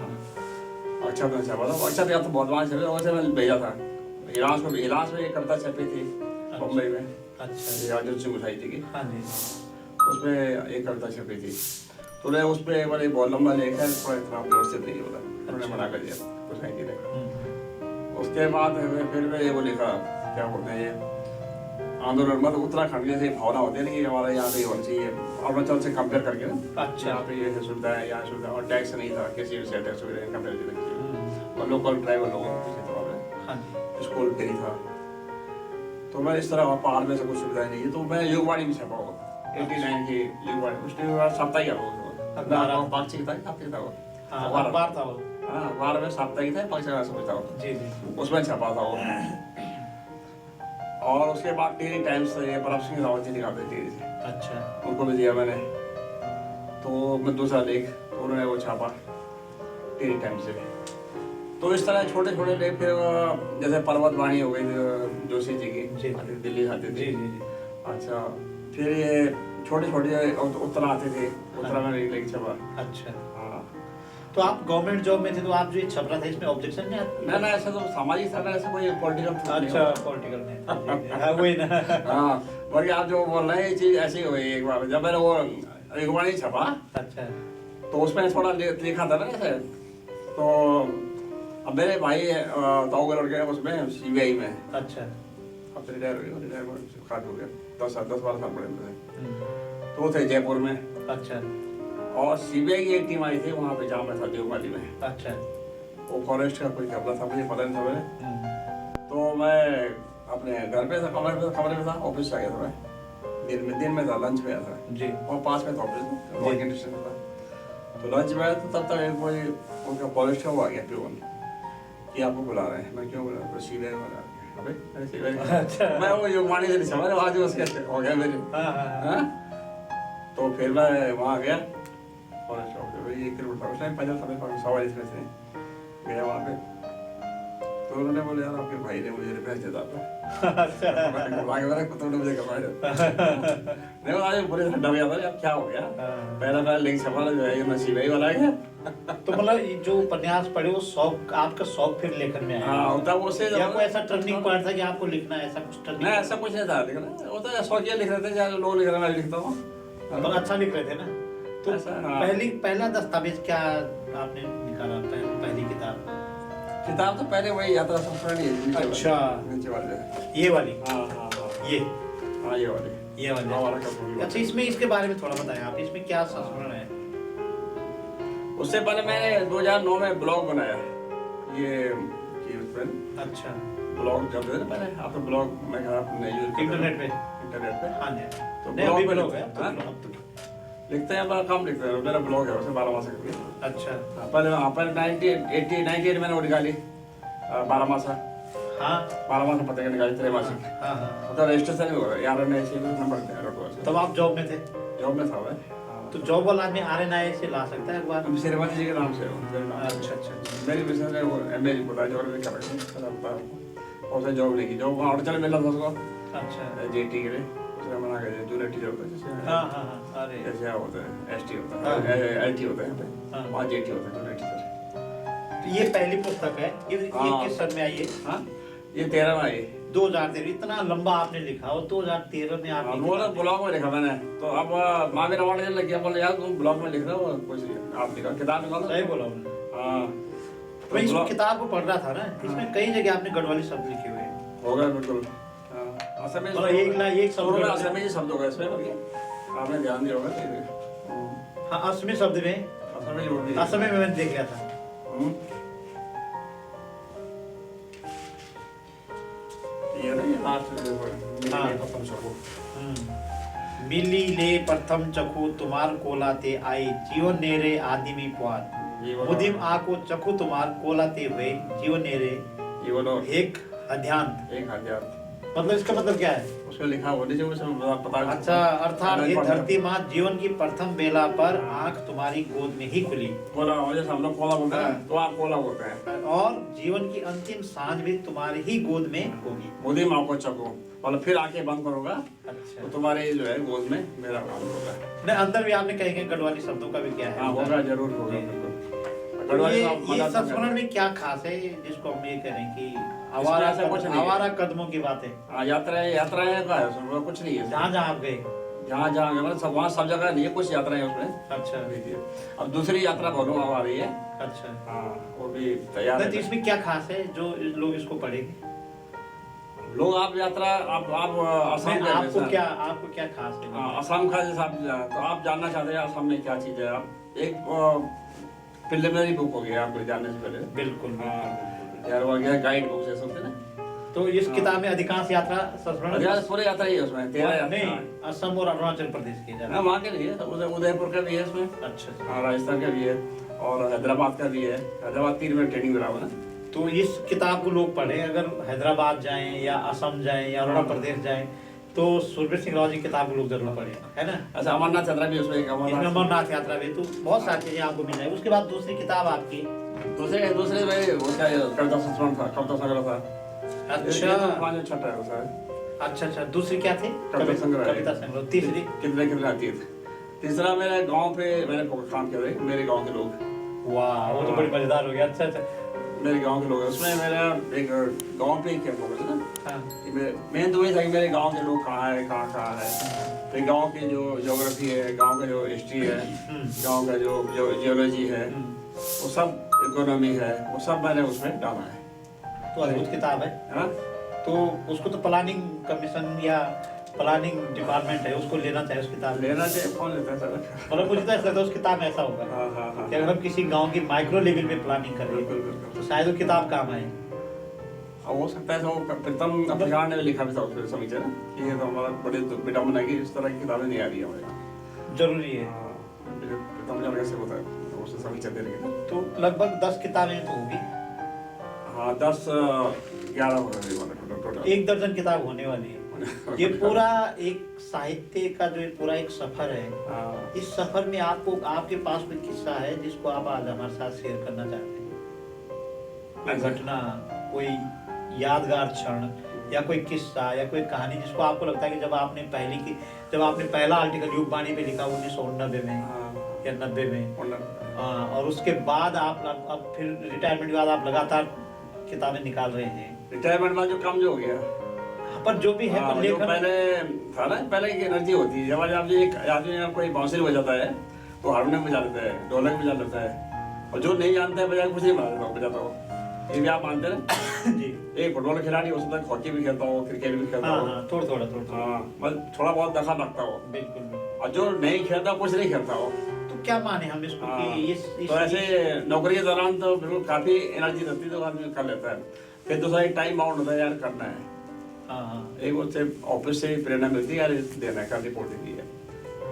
अक्षत में छपा था। अक्षत या तो बहुत बार छपे, वैसे मैंने भेजा था इलाज में एक कविता छपी थी बम्बई में। अच्छा। अर्जुन सिंह उठाई थी कि हाँ जी। उसमें एक कविता छपी थी, तो मैं उस पे मैंने बहुत लंबा लेखा है, थोड़ा इतना व्यवस्थित नहीं बोला, उन्होंने मना कर दिया, कुछ नहीं लिखा। उसके बाद फिर मैं वो लिखा, क्या बोलते हैं ये आंदोलन, मतलब उत्तराखंड की जैसे भावना होती है ना कि हमारा यहाँ पे होना चाहिए अरुणाचल से कंपेयर करके ना। अच्छा। यहाँ पे ये सुविधा है, यहाँ सुविधा, और टैक्स नहीं था किसी भी से, टैक्स सुविधा कंपेयर, और लोकल ट्राइबल लोगों को किसी तरह स्कूल फ्री था। तो मैं इस तरह पहाड़ में से कुछ सुविधाएं नहीं है, तो मैं युगवाणी में छपा हुआ 89 की युगवाणी, उसने साप्ताहिक था, पाक्षिक था, साप्ताहिक था वो। हाँ, अखबार था वो। हाँ, अखबार में साप्ताहिक था, पाक्षिक समझता हूँ। जी जी। उसमें छपा था वो। और उसके बाद डेली टाइम्स ये प्रताप सिंह रावत जी निकालते थे। अच्छा। उनको भी दिया मैंने, तो मैं दूसरा लेख उन्होंने वो छापा डेली टाइम्स से। तो इस तरह छोटे छोटे लेख, फिर जैसे पर्वतवाणी हो गई जोशी जी की, दिल्ली आते थे। अच्छा, फिर ये छोटे छोटे उत्तरा आते थे, उत्तरा में एक लेख छपा। अच्छा। हाँ। तो आप गवर्नमेंट जॉब में थे, तो आप जो ये छप रहा था इसमें ऑब्जेक्शन नहीं आता? ना ऐसा तो सामाजिक था ना, ऐसा कोई पॉलिटिकल। अच्छा, पॉलिटिकल नहीं। हाँ वही ना। हाँ, बाकी आप जो बोल रहे हैं ये चीज ऐसी हुई एक बार, जब मैंने वो युगवाणी छपा। अच्छा। तो उसमें थोड़ा लिखा था ना ऐसे, तो अब मेरे भाई ताऊ के लड़के उसमें सीबीआई में। अच्छा। अब तो रिटायर खाट हो गया, 10-12 साल पड़े थे। तो वो थे जयपुर में। अच्छा। और सीबीआई की एक टीम आई थी वहाँ पे, जहाँ मैं था देवमाली में। अच्छा। वो फॉरेस्ट का कोई घपला था, मुझे पता नहीं था मैंने। तो मैं अपने घर पे था, कमरे में था, ऑफिस से आ गया था मैं, दिन में था, लंच में आया था जी। और पास में था ऑफिस, वर्किंग डिस्टेंस में था। तो लंच में आया, तो तब तक एक कोई उनका फॉरेस्ट का वो आ गया प्योन कि आपको बुला रहे हैं। मैं क्यों बुला रहा हूँ? सीबीआई वाला। अबे अरे सीबीआई। अच्छा। मैं वो युगवाणी से नहीं समझ रहा, आज उसके हो गया मेरे। हाँ। तो फिर मैं वहाँ गया फॉरेस्ट ऑफिस, 1 किलोमीटर था उस टाइम, पैदल था, सवारी से गया वहाँ पे। तो उन्होंने बोले यार आपके भाई ने मुझे रिप्लेस देता था। अच्छा। मेरा कुत्ते ने मुझे करवाया। नहीं बोला, पूरे डर गया था, अब क्या हो गया। पहला लिंक छपा जो है ये नसीब ही वाला है। तो मतलब जो उपन्यास पढ़े वो शौक, आपका शौक फिर लेखन में आया? हाँ, तब उससे या कोई ऐसा टर्निंग पॉइंट था कि आपको लिखना है, ऐसा कुछ टर्निंग? नहीं, ऐसा कुछ नहीं था, लेकिन वो तो शौकिया लिख रहे थे, जहाँ लोग लिख रहे मैं लिखता हूँ। पर अच्छा लिख रहे थे ना। तो हाँ। पहला दस्तावेज क्या आपने निकाला, पहली किताब? किताब तो पहले वही यात्रा संस्मरण ही है, अच्छा। नीचे वाले। ये वाली? हाँ हाँ हाँ, ये ये वाली। ये वाली। हमारा का अच्छा, इसमें इसके बारे में थोड़ा बताएं आप, इसमें क्या संस्मरण है? उससे पहले मैंने 2009 में ब्लॉग बनाया, ये अच्छा। ब्लॉग जब ना पहले आप तो ब्लॉग मैं आपने यूज इंटरनेट पे हाँ जी। तो नहीं, अभी ब्लॉग है हाँ? तो लिखते हैं, अपना काम लिखते हैं, मेरा ब्लॉग है उसे 12 मासा करके। अच्छा। पहले 98 मैंने वो निकाली 12 मासा। हाँ 12 मासा पता है निकाली त्रैमासिक। हाँ हाँ। तो रजिस्ट्रेशन भी हो रहा यार ने ऐसे नंबर दिया तब आप जॉब में थे? जॉब में था मैं। तो जॉब वाला आदमी RNI से ला सकता है एक बार? हम शेरवानी जी के नाम से अच्छा अच्छा। मेरी मिसेस ने वो MA बोला जो भी कर रखा और उसने जॉब नहीं की, जॉब अरुणाचल में मिला था उसको। अच्छा। JT के लिए उसने मना कर दिया, जूनियर टीचर होता है जैसे। हाँ हाँ हाँ। अरे जैसे होता है ST होता हाँ। है, LT होता है हाँ। वहाँ JT होता है, जूनियर टीचर। तो ये पहली पुस्तक है, ये हाँ। किस सन में आई है? हाँ ये 13 में आई। 2013। इतना लंबा आपने लिखा और 2013 में हाँ, आपने वो ना ब्लॉग में लिखा मैंने। तो अब महावीर अवार्ड लग गया, बोले यार तुम ब्लॉग में लिख रहे हो कुछ आप लिखा किताब निकालो। सही बोला उन्होंने। हाँ तो इस किताब को पढ़ रहा था ना, इसमें कई जगह आपने गढ़वाली शब्द लिखे हुए हैं। हो गया बिल्कुल। असमी और एक शब्द असमी शब्द होगा इसमें, आपने ध्यान दिया होगा। हाँ, असमी शब्द में, असमी जोड़ दिया। असमी में मैंने देख लिया था। ये ना ये लास्ट हाँ। प्रथम शब्द। मिली ले प्रथम चखु तुम्हार कोलाते आई, जीवन नेरे आदिमी पुआर, मुदिम आको चखु तुम्हार कोलाते हुए जीवन नेरे जीवन और एक अध्यांत। एक हजार मतलब इसका मतलब क्या है? उसमें लिखा होने से मुझे पता। अच्छा, अर्थात ये धरती माँ जीवन की प्रथम बेला पर आंख तुम्हारी गोद में ही खुली, कोला जैसे हम लोग कोला बोलते हैं तो आप कोला बोलते हैं, और जीवन की अंतिम सांझ भी तुम्हारी ही गोद में होगी। मुझे माँ को चको और फिर आंखें बंद करूंगा अच्छा। तो तुम्हारे जो है गोद में मेरा काम होगा। नहीं, अंदर भी आपने कहीं कहीं गढ़वाली शब्दों का भी क्या है? हाँ होगा, जरूर होगा बिल्कुल। ये संस्मरण में क्या खास है जिसको हम ये करें कि आवारा कदमों की बातें? यात्राएं का है उसमें, कुछ नहीं है। जहाँ जहाँ आप गए, जहाँ जहाँ गए सब वहाँ सब जगह नहीं है, कुछ यात्राएं उसमें। अच्छा। अब दूसरी यात्रा बोलूँ अब आ रही है। अच्छा। हाँ वो भी तैयार नहीं, तो है। इसमें क्या खास है जो लोग इसको पढ़ेंगे? लोग आप यात्रा आप असम गए आपको हैं, आपको क्या खास है? असम का जैसे आप तो आप जानना चाहते हैं असम में क्या चीज है। आप एक प्रिलिमिनरी बुक हो गया आपको जानने से पहले। बिल्कुल। यार वो गया गाइड बुक से सुनते ना। तो इस किताब में अधिकांश यात्रा संस्मरण, पूरे यात्रा ही है उसमें 13 यात्रा नहीं, असम और अरुणाचल प्रदेश की है। ज्यादा। वहाँ के भी है, उदयपुर का भी है इसमें। अच्छा। हाँ राजस्थान का भी है और हैदराबाद का भी है। हैदराबाद 3 में ट्रेनिंग मिला हुआ ना। तो इस किताब को लोग पढ़े, अगर हैदराबाद जाएं या असम जाएं या अरुणाचल प्रदेश जाएं तो सुरभीर सिंह राव जी की किताब को लोग जरूर पढ़े, है ना? अच्छा अमरनाथ यात्रा भी उसमें एक अमरनाथ यात्रा भी, तो बहुत सारी चीजें आपको मिल जाएगी। उसके बाद दूसरी किताब आपकी दूसरे भाई उसका कविता संस्मरण था, कविता संग्रह था। अच्छा छठा है उसका। अच्छा। दूसरी क्या थी? कविता संग्रह। कविता संग्रह। तीसरी कितने आती है। तीसरा मेरे गांव पे मैंने काम किया था, मेरे गांव के लोग। वाह, वो तो बड़ी मजेदार हो गया। अच्छा। मेरे गांव के लोग उसमें मेरा एक गांव पे क्या फोकस है ना। हाँ। मेन तो वही था कि मेरे गांव के लोग कहाँ है, कहाँ है, फिर गांव की जो ज्योग्राफी है, गांव का जो हिस्ट्री है, गांव का जो जियोलॉजी है, वो सब इकोनॉमी है, वो सब मैंने उसमें डाला है। तो अद्भुत किताब है। हाँ? तो उसको तो प्लानिंग कमीशन या प्लानिंग डिपार्टमेंट है, उसको लेना चाहिए उस किताब। लेना चाहिए, कौन लेता है सर? मतलब मुझे तो ऐसा लगता है उस किताब में ऐसा होगा कि अगर हम किसी गांव की माइक्रो लेवल पे प्लानिंग कर रहे हैं तो शायद वो किताब काम आए। हो सकता है तो प्रथम अभियान ने लिखा भी था उसमें समीक्षा ना कि ये तो हमारा बड़े विडम्बना की इस तरह की किताबें नहीं आ रही हमारे। जरूरी है। प्रथम अभियान कैसे होता है उससे समीक्षा दे रही है। तो लगभग 10 किताबें तो होगी। हाँ 10-11 हो गए टोटल। 1 दर्जन किताब होने वाली है। ये पूरा एक साहित्य का जो पूरा एक सफर है, इस सफर में आपको आपके पास कोई किस्सा है जिसको आप आज हमारे साथ शेयर करना चाहते हैं? कोई घटना, कोई यादगार क्षण या कोई किस्सा या कोई कहानी जिसको आपको लगता है कि जब आपने पहला आर्टिकल युगवाणी पे लिखा 1990 में या 90 में, और उसके बाद आप अब फिर रिटायरमेंट के बाद आप लगातार किताबें निकाल रहे हैं। रिटायरमेंट बाद जो काम जो हो गया, पर जो भी है, पर जो लेखन पहले था ना, पहले की एनर्जी होती है। जब आज आदमी कोई बांसुरी बजाता है तो हारमोनियम बजा लेता है, ढोलक बजा लेता है, और जो नहीं जानता है बजा कुछ नहीं बजाता हो। ये भी आप मानते हैं ना? जी। एक फुटबॉल खिलाड़ी हो सकता है, हॉकी भी खेलता हो, क्रिकेट भी खेलता हो, थोड़ा हाँ, बस थोड़ा बहुत दखा रखता हो। बिल्कुल। और जो नहीं खेलता कुछ नहीं खेलता हो। तो क्या माने हम इसको कि तो ऐसे नौकरी के दौरान तो बिल्कुल काफी एनर्जी रहती है, तो आदमी कर लेता है। फिर दूसरा एक टाइम बाउंड होता है, यार करना है। एक उससे ऑफिस से प्रेरणा मिलती है, यार देना है, कल रिपोर्ट देनी है।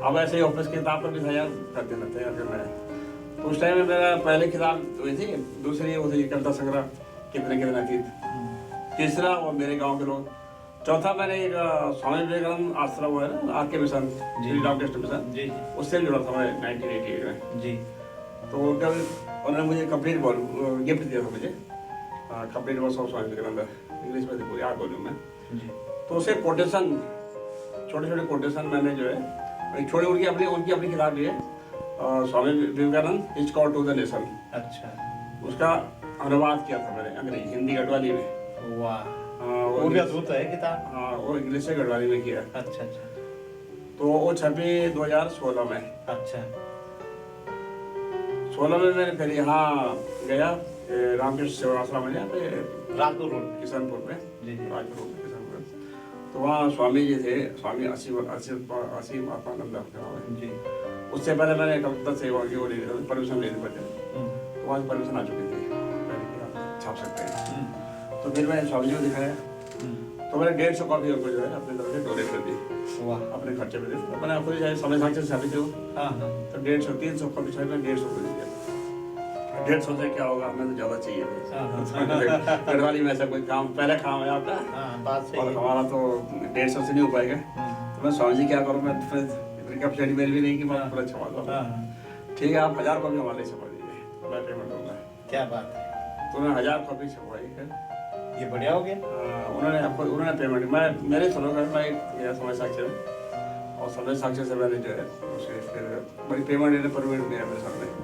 अब ऐसे ही ऑफिस की किताब पर भी था, यार कर देना था, यार करना है। तो उस टाइम में मेरा पहले किताब हुई थी, दूसरी वो थी कविता संग्रह कितने कितने अतीत, तीसरा वो मेरे गाँव के लोग, चौथा मैंने एक स्वामी विवेकानंद आश्रम हुआ है ना, R K. Mission, Shri Ramakrishna mission, जी उससे जुड़ा था मैं 1988 में जी। तो उनका उन्होंने मुझे कंप्लीट गिफ्ट दिया था मुझे, complete works of Swami Vivekananda, English में थी पूरी 8 वॉल्यूम में। तो उसे कोटेशन, छोटे छोटे कोटेशन मैंने जो है, एक छोटी उनकी अपनी किताब भी है, Swami Vivekananda his call to the nation. अच्छा। उसका अनुवाद किया था मैंने अंग्रेजी हिंदी गढ़वाली में। वाह, वो भी अद्भुत है किताब। हाँ, वो इंग्लिश से गढ़वाली में किया। अच्छा अच्छा। तो वो छपी 2016 में। अच्छा। 16 में मैंने फिर यहाँ गया रामकृष्ण सेवा आश्रम में, यहाँ पे राजपुर रोड, किशनपुर में, जी जी। राजपुर रोड किशनपुर। तो वहाँ स्वामी जी थे, स्वामी असीम आत्मानंद के नाम है जी। उससे पहले मैंने कविता सेवा की वो परमिशन लेनी पड़ती है, तो वहाँ परमिशन आ चुकी थी, मैंने किया छाप सकते हैं। तो फिर मैंने स्वामी जी को दिखाया, तो मैंने 150 कॉपी उनको जो है अपनी तरफ से डोनेट कर दी। वाह। अपने खर्चे पे दी, मैंने आपको चाहे समय साक्षर छापी थी वो, तो 150-300 कॉपी छापी, मैंने 150 को दे दिया। 150 से क्या होगा, हमें तो ज्यादा चाहिए थे। गढ़वाली में ऐसा कोई काम, पहले काम है आपका, बात सही और है। हमारा तो 150 से नहीं हो पाएगा। तो मैं स्वामी जी क्या करूँ, मैं फिर इतनी कैपेसिटी मेरी भी नहीं कि मैं पूरा छपा दूँ। ठीक है, आप 1000 कॉपी हमारे छपा दीजिए, मैं पेमेंट दूंगा। क्या बात है। तो मैं 1000 कॉपी छपवाई है, ये बढ़िया हो गया। उन्होंने पेमेंट, मैं मेरे सुनो कर मैं गया समय साक्षर, और समय साक्षर से मैंने जो है उसे फिर बड़ी पेमेंट परमिट नहीं है मेरे सामने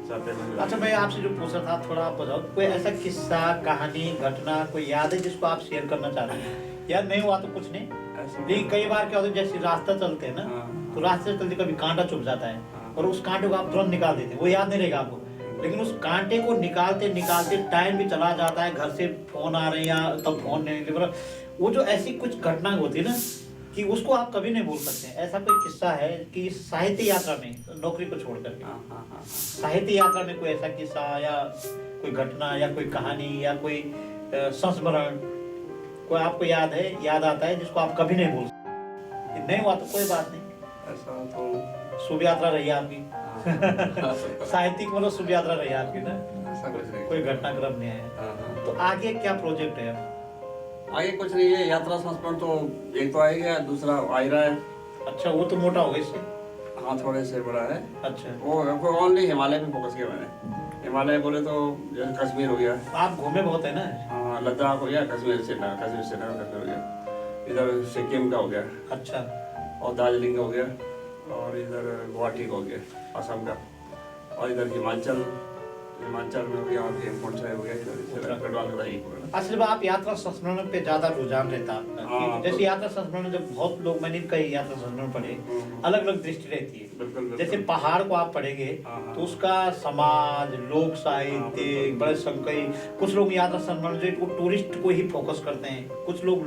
सब पेमेंट। अच्छा, मैं आपसे जो पूछ रहा था, थोड़ा आप बताओ, कोई ऐसा किस्सा, कहानी, घटना कोई याद है जिसको आप शेयर करना चाहते हैं? यार नहीं हुआ तो कुछ नहीं, लेकिन कई बार क्या होता है, जैसे रास्ता चलते हैं ना, तो रास्ते चलते कभी कांटा चुभ जाता है, और उस कांटे को आप तुरंत निकाल देते हैं, वो याद नहीं रहेगा आपको, लेकिन उस कांटे को निकालते निकालते टाइम भी चला जाता है, घर से फोन आ रहे हैं या तब फोन नहीं, वो जो ऐसी कुछ घटना होती है ना, कि उसको आप कभी नहीं भूल सकते। ऐसा कोई किस्सा है कि साहित्य यात्रा में, नौकरी को छोड़ करके साहित्य यात्रा में कोई ऐसा किस्सा या कोई घटना या कोई कहानी या कोई संस्मरण कोई आपको याद आता है जिसको आप कभी नहीं भूल सकते? नहीं हुआ तो कोई बात नहीं, ऐसा तो शुभ यात्रा रही आपकी। साहित्यिक मतलब शुभ यात्रा रही आपकी ना, ऐसा कुछ नहीं, कोई घटनाक्रम नहीं है। तो आगे क्या प्रोजेक्ट है? आगे कुछ नहीं है, यात्रा संस्मरण तो एक तो आएगा, दूसरा आ ही रहा है। अच्छा, वो तो मोटा होगा इससे। हाँ, थोड़े से बड़ा है। अच्छा, वो ओनली हिमालय पे फोकस किया मैंने। हिमालय बोले तो जैसे कश्मीर हो गया, आप घूमे बहुत है ना। हाँ, लद्दाख हो गया, कश्मीर से कश्मीर हो गया, इधर सिक्किम का हो गया, अच्छा, और दार्जिलिंग का हो गया, और इधर गुवाहाटी का हो गया, असम का, और इधर हिमाचल में हो गया, और हेमकुंड साहिब हो गया, इधर गढ़वाल का ही पूरा। असल में आप यात्रा संस्मरण पे ज्यादा रुझान रहता है। हाँ, जैसे यात्रा संस्मरण, जब बहुत लोग, मैंने कई यात्रा संस्मरण पढ़े, अलग अलग दृष्टि रहती है। बिल्कुल। जैसे पहाड़ को आप पढ़ेंगे तो उसका समाज, लोक साहित्य, बड़े संकई, कुछ लोग यात्रा संस्मरण जो टूरिस्ट को ही फोकस करते हैं, कुछ लोग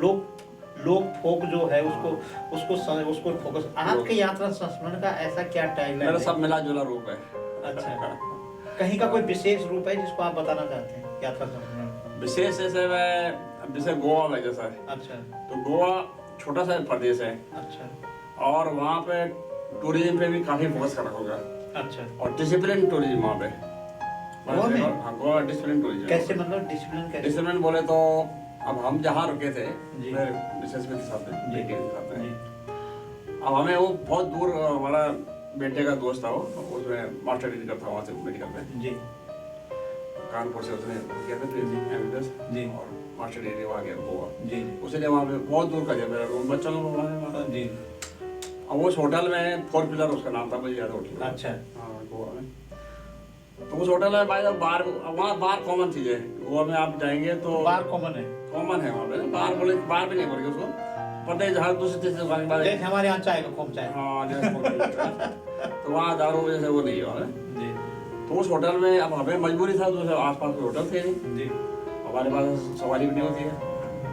लोक फोक जो है उसको फोकस। आपके यात्रा संस्मरण का ऐसा क्या टैगलाइन है? मेरा सब मिला जुला रूप है। अच्छा, कहीं का कोई विशेष रूप है जिसको आप बताना चाहते हैं यात्रा संस्मरण? विशेष ऐसे मैं, जैसे गोवा में जैसा है। अच्छा, तो गोवा छोटा सा प्रदेश है। अच्छा, और वहाँ पे टूरिज्म पे भी काफी फोकस करा होगा। अच्छा, और डिसिप्लिन टूरिज्म वहाँ पे। गोवा में? हाँ, गोवा डिसिप्लिन टूरिज्म। कैसे, मतलब डिसिप्लिन कैसे? डिसिप्लिन बोले तो अब हम जहाँ रुके थे, जी। मेरे मिसेस के साथ में, जी। बेटी के साथ में, जी। अब हमें वो बहुत दूर, हमारा बेटे का दोस्त था, वो उसमें मास्टर डिग्री करता वहाँ से मेडिकल में, जी, कानपुर से उसने किया था एमबीबीएस, जी। और मास्टर डिग्री वहाँ गया गोवा। जी, उसने वहाँ पे बहुत दूर का जब मेरा रूम, बच्चों को वहाँ जी, अब उस होटल में 4 पिलर उसका नाम था, मुझे याद होटल। अच्छा, हाँ, गोवा में। तो उस होटल में भाई साहब बार, वहाँ बार कॉमन चीज है। गोवा में आप जाएंगे तो बार कॉमन है। कॉमन है वहाँ पे। बार बोले, बार भी नहीं बोलेंगे उसको, पता है हर दूसरी तीसरी दुकान के बाद। जैसे हमारे यहाँ चाय का खूब चाय। हाँ जैसे तो वहाँ दारू जैसे वो नहीं है जी तो उस होटल में अब हमें मजबूरी था, तो आसपास कोई होटल थे नहीं, जी। हमारे पास सवारी भी नहीं होती है,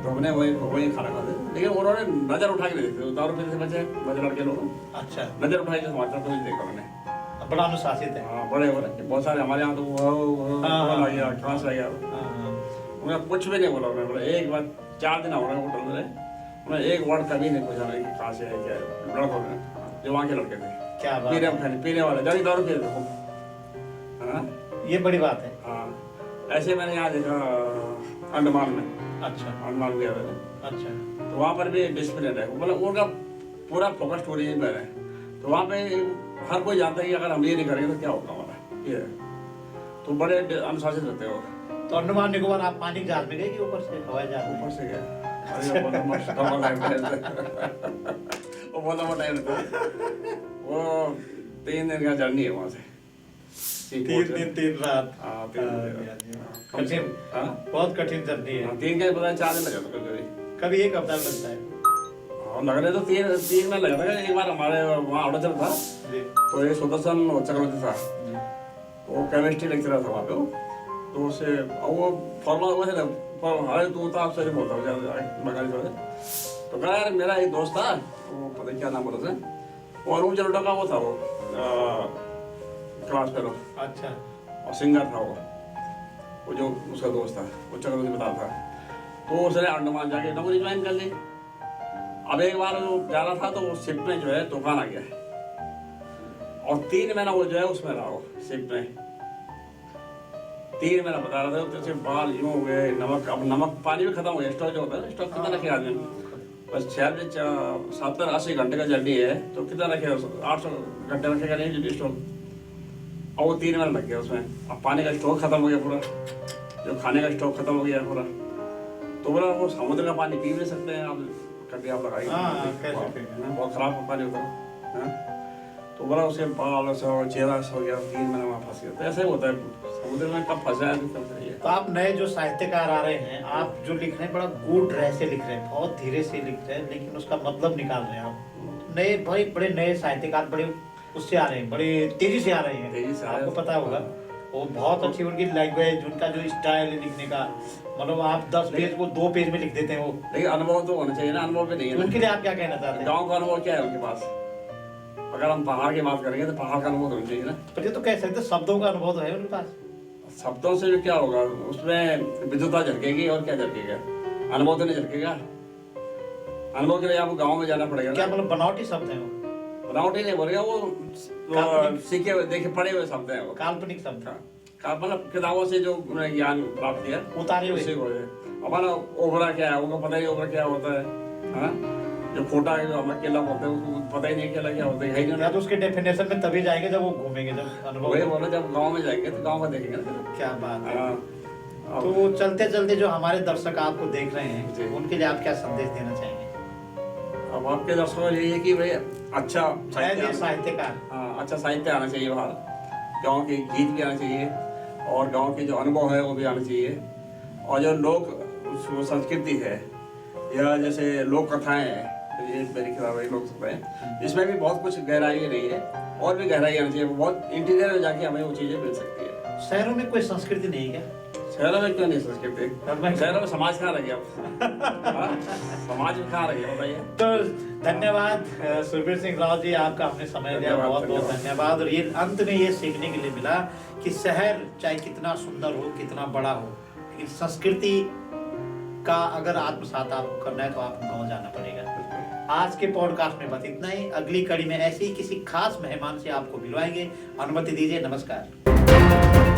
तो हमने वही खाना खाते। लेकिन उन्होंने नजर उठा के नहीं देखते, दारू पीने से बचे बचे लड़के लोग, अच्छा, नजर उठा के हमारे तरफ तो नहीं देखा उन्होंने। बड़ा अनुशासित है। हाँ बड़े बहुत सारे हमारे यहाँ तो कौन आ गया, कहाँ से आ गया, उन्हें कुछ भी नहीं बोला। उन्होंने बोला एक बार 4 दिन हो रहे होटल में, उन्होंने एक वर्ड कभी नहीं पूछा नहीं कि कहाँ से है क्या है। लड़कों ने जो वहाँ के लड़के थे, क्या बात है। पीने वाले जारी दारू पीते थे, हाँ ये बड़ी बात है। हाँ। ऐसे मैंने यहाँ देखा अंडमान में। अच्छा अंडमान गया मैंने, अच्छा। तो वहाँ पर भी डिसिप्लिन है, मतलब उनका पूरा फोकस टूरिज्म पर है। तो वहाँ पे हर कोई जानता है कि अगर हम ये नहीं करेंगे तो क्या होगा हमारा, ये है। तो बड़े अनुशासित रहते हो। तो अंडमान निकोबार आप पानी के जहाज में गए कि ऊपर से हवाई जहाज में? ऊपर से गया, अरे वो बहुत मस्त डबल लाइफ है। वो बहुत लंबा टाइम लगता है, वो 3 दिन का जर्नी है वहाँ से। 3 दिन 3 रात। हाँ 3 दिन कठिन, बहुत कठिन जर्नी है। 3 का पता है 4 दिन लग जाता कभी कभी एक हफ्ता लगता है। और लग रहे तो 3 में लगा था। एक बार हमारे वहाँ अरुणाचल था, तो ये सुदर्शन चक्रवर्ती था, वो केमिस्ट्री लेक्चरर था वहाँ पे। तो उससे वो फॉर्मल वैसे अरे तू तो आपसे नहीं बोलता बंगाली से। तो कहा यार मेरा एक दोस्त था, वो पता नहीं क्या नाम बोला था, वो अरुण जलोटा का वो था, वो क्लास फेलो, अच्छा, और सिंगर था वो जो उसका दोस्त था, वो चक्रवर्ती बता था। तो उसने अंडमान जाके नौकरी ज्वाइन कर ली। अब एक बार जो जा रहा था तो वो शिप में जो है तूफान आ गया, और 3 महीना वो जो है उसमें रहा, वो शिप में 3 महीना बता रहा था। तो बाल यूं हो गए, नमक, अब नमक पानी भी खत्म हो गया, स्टॉक जो होता है स्टॉक कितना रखे आदमी, बस शहर में 70-80 घंटे का जर्नी है, तो कितना रखे 800 घंटे रखेगा नहीं स्टॉक। और वो 3 महीना लग गया उसमें। अब पानी का स्टॉक खत्म हो गया पूरा, जो खाने का स्टॉक खत्म हो गया पूरा। तो बोला वो समुद्र का पानी पी भी नहीं सकते हैं आप, कभी आप लगाइए, बहुत खराब पानी होता है। तो बोला उसके बाल चेहरा हो गया, 3 महीने वहाँ फंस गया। तो ऐसे होता है, समुद्र में कब फंसा है कब सही है। तो आप नए जो साहित्यकार आ रहे हैं, आप जो लिख रहे हैं बड़ा गूढ़ रह से लिख रहे हैं, बहुत धीरे से लिख रहे हैं, लेकिन उसका मतलब निकाल रहे हैं आप। नए भाई बड़े नए साहित्यकार बड़े उससे आ रहे हैं, बड़े तेजी से आ रहे हैं, तेजी से आपको पता होगा। वो बहुत अच्छी उनकी लैंग्वेज, उनका जो स्टाइल है लिखने का, मतलब आप 10 पेज को 2 पेज में लिख देते हैं वो। लेकिन अनुभव तो होना चाहिए ना, अनुभव भी नहीं है। उनके लिए आप क्या कहना चाहते हैं? गाँव का अनुभव क्या है उनके पास? अगर हम पहाड़ की बात करेंगे तो पहाड़ का अनुभव होना चाहिए ना। पर ये तो कह सकते शब्दों का अनुभव तो है उनके पास। शब्दों से भी क्या होगा, उसमें विद्युता झलकेगी और क्या झलकेगा, अनुभव तो नहीं झलकेगा। अनुभव के लिए आपको गाँव में जाना पड़ेगा। क्या मतलब बनावटी शब्द है वो? बनावटी नहीं बोलेगा, वो सीखे हुए देखे पढ़े हुए शब्द है, वो काल्पनिक शब्द है, मतलब किताबों से जो ज्ञान प्राप्त किया उतारे हुए। हमारा ओबरा क्या है, उनको पता ही ओबरा क्या होता है। हाँ जो खोटा है, जो हमें केला बोलते हैं, उसको पता ही नहीं केला क्या होता है। या तो उसके डेफिनेशन में तभी जाएंगे जब वो घूमेंगे, जब अनुभव। वही बोलो, जब गांव में जाएंगे तो गांव का देखेंगे ना। क्या बात है। तो चलते चलते जो हमारे दर्शक आपको देख रहे हैं, उनके लिए आप क्या संदेश देना चाहेंगे? अब आपके दर्शकों को यही है कि भाई अच्छा साहित्यकार, हाँ अच्छा साहित्य आना चाहिए बाहर, गाँव के गीत भी आना चाहिए, और गाँव के जो अनुभव है वो भी आना चाहिए, और जो लोक संस्कृति है या जैसे लोक कथाएं हैं, ये मेरी किताब है लोक कथाएं, इसमें भी बहुत कुछ गहराई नहीं है, और भी गहराई आनी चाहिए। बहुत इंटीरियर में जाके हमें वो चीजें मिल सकती है। शहरों में कोई संस्कृति नहीं है? शहरों में क्यों नहीं संस्कृति? शहरों में समाज कहाँ रह गया? समाज में कहाँ रह गया बताइए। तो धन्यवाद सुरवीर सिंह राव जी, आपका हमने समय लिया, बहुत बहुत धन्यवाद। और ये अंत में ये सीखने के लिए मिला कि शहर चाहे कितना सुंदर हो, कितना बड़ा हो, लेकिन संस्कृति का अगर आत्मसात आपको करना है तो आपको गाँव जाना पड़ेगा। आज के पॉडकास्ट में बस इतना ही। अगली कड़ी में ऐसे ही किसी खास मेहमान से आपको मिलवाएंगे। अनुमति दीजिए, नमस्कार।